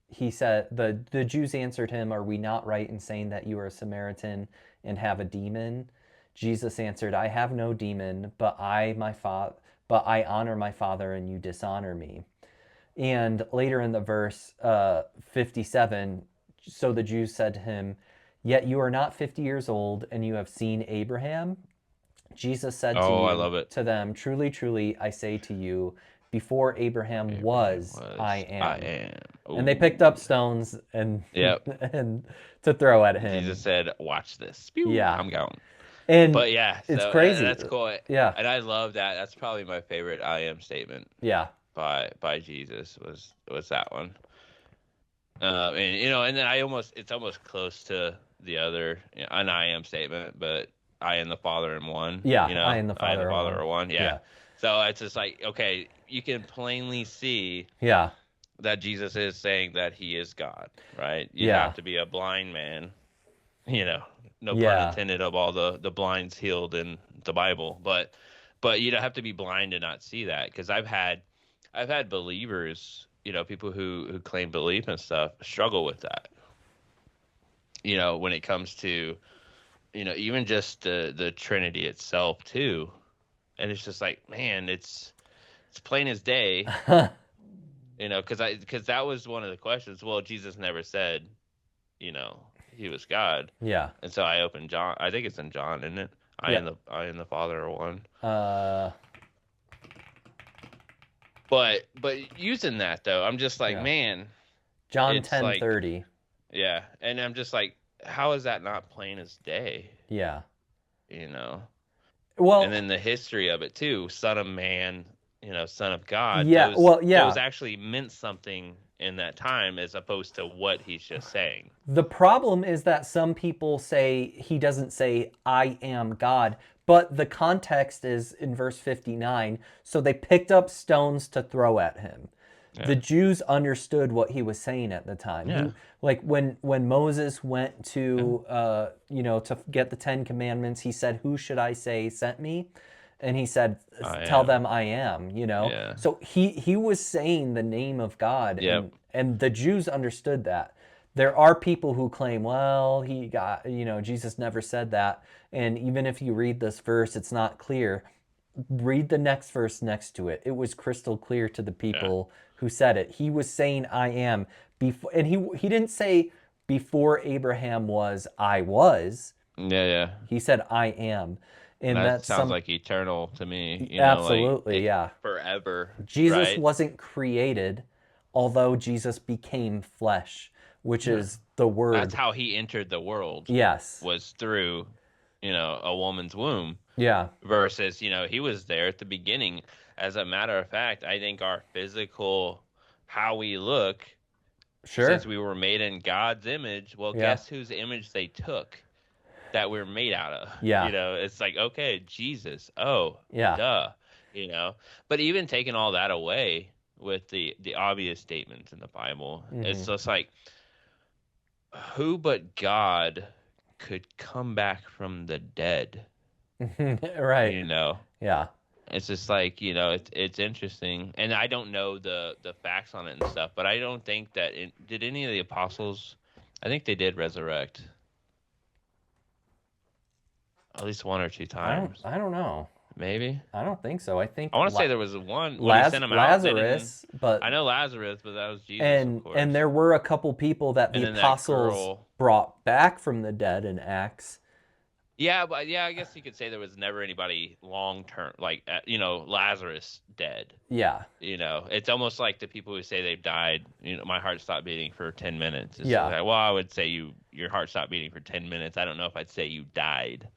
he said, the Jews answered him, "Are we not right in saying that you are a Samaritan and have a demon?" Jesus answered, "I have no demon, but I honor my Father, and you dishonor me." And later in the verse 57, so the Jews said to him, "Yet you are not 50 years old, and you have seen Abraham." Jesus said Oh, I love it. to them, "Truly, truly, I say to you, before Abraham Abraham was, I was. I am." am. And they picked up Ooh. stones and Yep. and to throw at Jesus him. said, "Watch this." Pew, Yeah. I'm going. And But yeah, it's so crazy. that's cool, Yeah. and I love that. That's probably my favorite "I am" statement Yeah. by Jesus was that one. And then it's almost close to the other an "I am" statement, but I and the Father in one. Yeah. I and the I and the Father are Father one. are one. Yeah. Yeah. So it's just like, okay, you can plainly see Yeah. that Jesus is saying that he is God, right? You'd Yeah. have to be a blind man, you know, no pun Yeah. intended of all the blinds healed in the Bible, but you'd have to be blind to not see that because I've had believers, people who claim belief and stuff struggle with that. When it comes to, even just the Trinity itself too. And it's just like, man, it's plain as day, because that was one of the questions. Well, Jesus never said, he was God. Yeah. And so I opened John. I think it's in John, isn't it? Yeah. I and the Father are one. Uh But using that though, I'm just like, yeah. man, John it's ten like, thirty. yeah, and I'm just like, how is that not plain as day? Yeah. You know, and Well, then the history of it too, Son of Man, Son of God. yeah. Those Well, those yeah. actually meant something in that time, as opposed to what he's just saying. The problem is that some people say he doesn't say, "I am God," but the context is in verse 59. So they picked up stones to throw at him. The Yeah, Jews understood what he was saying at the time. yeah, Like when Moses went yeah. to, to get the 10 Commandments, he said, "Who should I say sent me?" And he said, I "Tell am. them I am." Yeah. So he was saying the name of God, Yep. and the Jews understood that. There are people who claim, well, Jesus never said that. And even if you read this verse, it's not clear. Read the next verse next to it. It was crystal clear to the Yeah. people who said it. He was saying, "I am," before, and he didn't say before Abraham was, "I was." Yeah. Yeah. He said, "I am," and That that's sounds some like eternal to me, like absolutely, it yeah. forever, Jesus right? wasn't created, although Jesus became flesh, which Yeah. is the That's word. how he entered the world, Yes. was through, a woman's womb, Yeah. versus, he was there at the beginning. As a matter of fact, I think our physical, how we look, since Sure. we were made in God's image, well, Yeah. guess whose image they took that we're made out of? Yeah. It's like, okay, Jesus. Oh, Yeah. duh. You know, but even taking all that away with the obvious statements in the Bible, it's Hmm. just like, who but God could come back from the dead? Right. You know, Yeah. it's just like, it's interesting, and I don't know the facts on it and stuff, but I don't think that did any of the apostles. I think they did resurrect at least one or two I don't. times, I don't know. maybe. I don't think so. I think I want to say there was one when he sent them out. They didn't. Lazarus, but I know Lazarus, but that was Jesus, of and course. there were a couple people that the And then that apostles girl. brought back from the dead in Acts. Yeah, but yeah, I guess you could say there was never anybody long term, like Lazarus dead. Yeah. It's almost like the people who say they've died. My heart stopped beating for 10 minutes. It's Yeah. like, well, I would say your heart stopped beating for 10 minutes. I don't know if I'd say you died.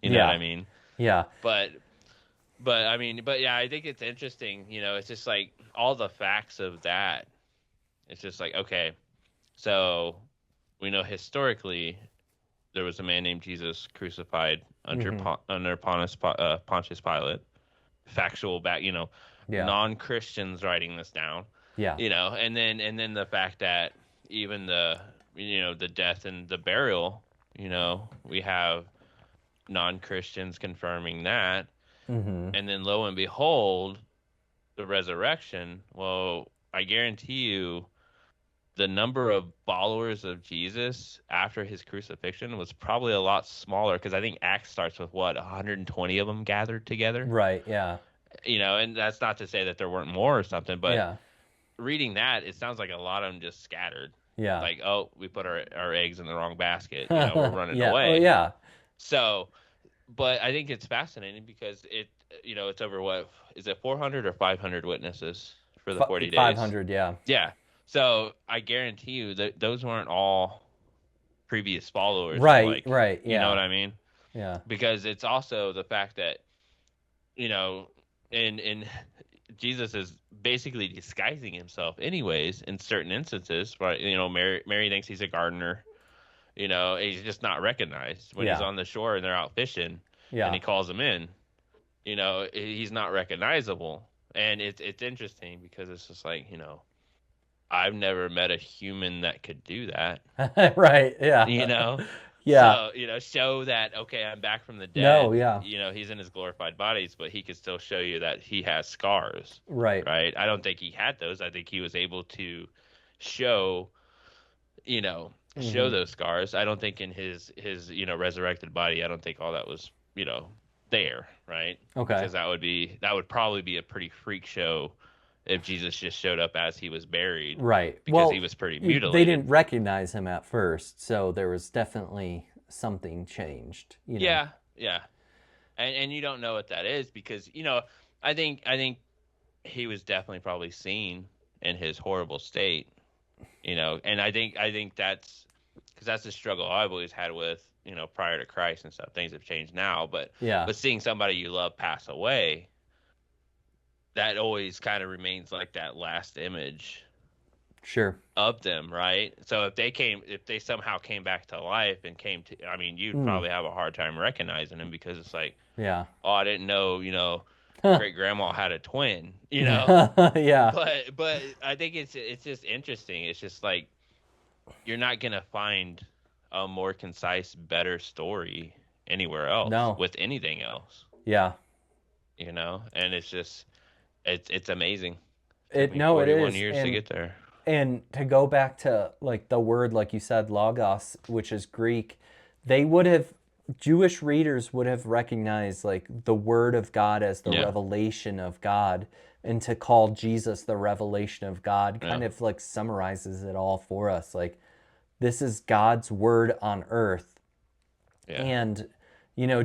You know what Yeah. I mean? Yeah. But but yeah, I think it's interesting. It's just like all the facts of that. It's just like, okay, so we know historically there was a man named Jesus crucified under Hmm. Pontius Pilate. Factual back, Yeah. non-Christians writing this down, Yeah. and then the fact that even the death and the burial, we have non-Christians confirming that, Hmm. and then lo and behold, the resurrection. Well, I guarantee you the number of followers of Jesus after his crucifixion was probably a lot smaller because I think Acts starts with what 120 of them gathered together. Right. Yeah. And that's not to say that there weren't more or something, but Yeah. reading that, it sounds like a lot of them just scattered. Yeah. Like, oh, we put our eggs in the wrong basket. We're running Yeah. Oh, away. yeah. So, but I think it's fascinating because it's over what is it 400 or 500 witnesses for the 40 days? 500. Yeah. Yeah. So I guarantee you that those weren't all previous followers from Right. like, Right. you know Yeah. what I mean? Yeah. Because it's also the fact that, you know, in Jesus is basically disguising himself anyways in certain instances. Right? Mary thinks he's a gardener. He's just not recognized when he's Yeah. on the shore and they're out fishing, and Yeah. he calls him in. He's not recognizable, and it's interesting because it's just like I've never met a human that could do that. Right. Yeah. You know, Yeah. so show that okay, I'm back from the No. dead. Yeah. He's in his glorified bodies, but he could still show you that he has scars. Right. Right? I don't think he had those. I think he was able to show, show Hmm. those scars. I don't think in his resurrected body, I don't think all that was there, right? Okay. Because that would probably be a pretty freak show if Jesus just showed up as he was buried Right. because he Well, was pretty they mutilated. didn't recognize him at first, so there was definitely something changed, you know. Yeah, yeah. And you don't know what that is because I think he was definitely probably seen in his horrible state, and I think that's because that's the struggle I've always had with prior to Christ and stuff. Things have changed now, but Yeah. seeing somebody you love pass away, that always kind of remains like that last image Sure. of them, right? So if they somehow came back to life and I mean, you'd Mm. probably have a hard time recognizing them because it's like, Yeah. oh, I didn't know, great grandma had a twin, you know. Yeah. But I think it's just interesting. It's just like you're not gonna find a more concise, better story anywhere else No. with anything else, Yeah. And it's amazing. It Me no, it 41 is. years to get there. And to go back to like the word, like you said, logos, which is Greek, they would have, Jewish readers would have recognized like the word of God as the Yeah, revelation of God. And to call Jesus the revelation of God yeah, kind of like summarizes it all for us. Like, this is God's word on earth. yeah, And,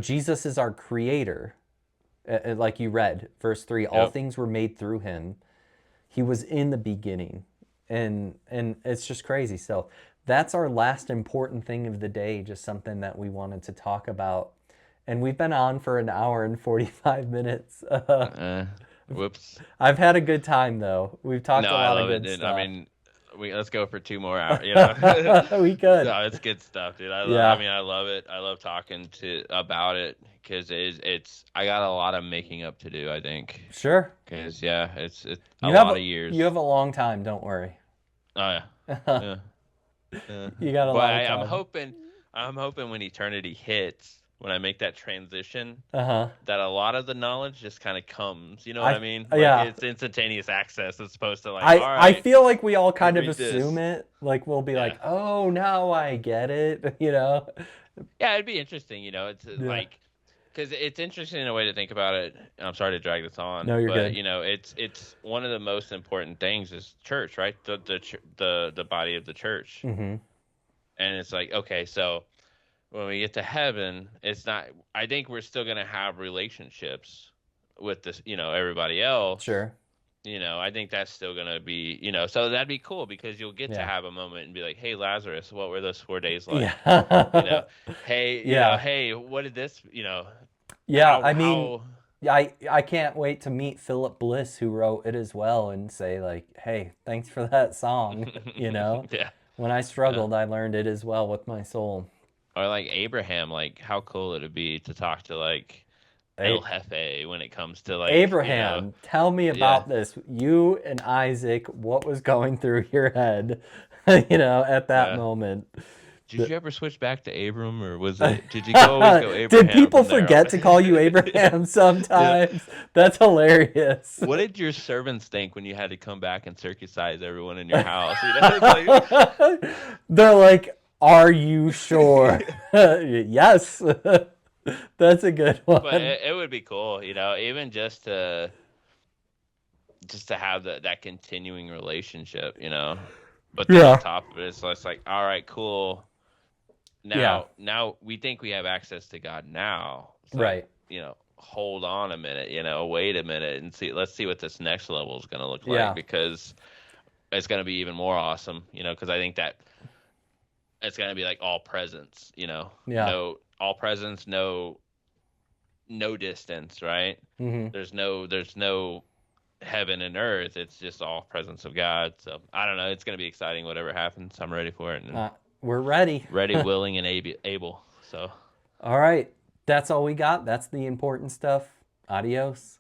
Jesus is our creator. Like you read, verse 3, all yep, things were made through him. He was in the beginning. And it's just crazy. So that's our last important thing of the day, just something that we wanted to talk about. And we've been on for an hour and 45 minutes. whoops. I've had a good time though. We've talked No, a I lot of love it, good dude. I stuff. mean, let's go for 2 more hours. We could. No, it's good stuff, dude. I Yeah, mean, I love it. I love talking about it because I got a lot of making up to do. I think sure. because yeah, it's a You have lot a, of years. you have a long time, don't worry. Oh yeah, yeah, yeah. You got a But long I'm time. hoping when eternity hits, when I make that transition, Uh-huh. that a lot of the knowledge just kind of comes. You know what I I mean? Like yeah. it's instantaneous access as opposed to like, all I right, feel like we all kind of read assume this. it. Like we'll be Yeah. like, "Oh, now I get it," you know? Yeah, it'd be interesting, It's Yeah. like because it's interesting in a way to think about it. I'm sorry to drag this on, No, you're but good. it's one of the most important things is church, right? The body of the church, Mhm. and it's like okay, so when we get to heaven, it's not. I think we're still gonna have relationships with this, everybody else. Sure. I think that's still gonna be, so that'd be cool because you'll get to Yeah. have a moment and be like, hey, Lazarus, what were those 4 days like? You know, Yeah. hey, Yeah. hey, what did this, Yeah, how I mean, how I can't wait to meet Philip Bliss who wrote it as well and say like, "Hey, thanks for that song," you know? yeah, When I struggled, I learned it as well with my soul. Or like Abraham, like how cool would it be to talk to like El Jefe when it comes to like, Abraham, tell me yeah. about this. You and Isaac, what was going through your head, at that Yeah. moment? Did you ever switch back to Abram, or did you always go Did Abraham people from there on? forget to call you Abraham Yeah. sometimes? That's hilarious. What did your servants think when you had to come back and circumcise everyone in your house? It's like, They're like, "Are you sure?" Yes. That's a good but one. it would be cool, even just to have that continuing relationship, But then on Yeah. top of it, it's like, all right, cool. Yeah. Now we think we have access to God now. It's like, Right. hold on a minute, wait a minute and let's see what this next level is going to look like, Yeah. because it's going to be even more awesome, because I think that it's going to be like all presence, Yeah. no, all presence, no distance, right? Hmm. There's no heaven and earth. It's just all presence of God. So I don't know. It's going to be exciting. Whatever happens, I'm ready for it, and We're ready. ready, willing, and able. So All right. That's all we got. That's the important stuff. Adios.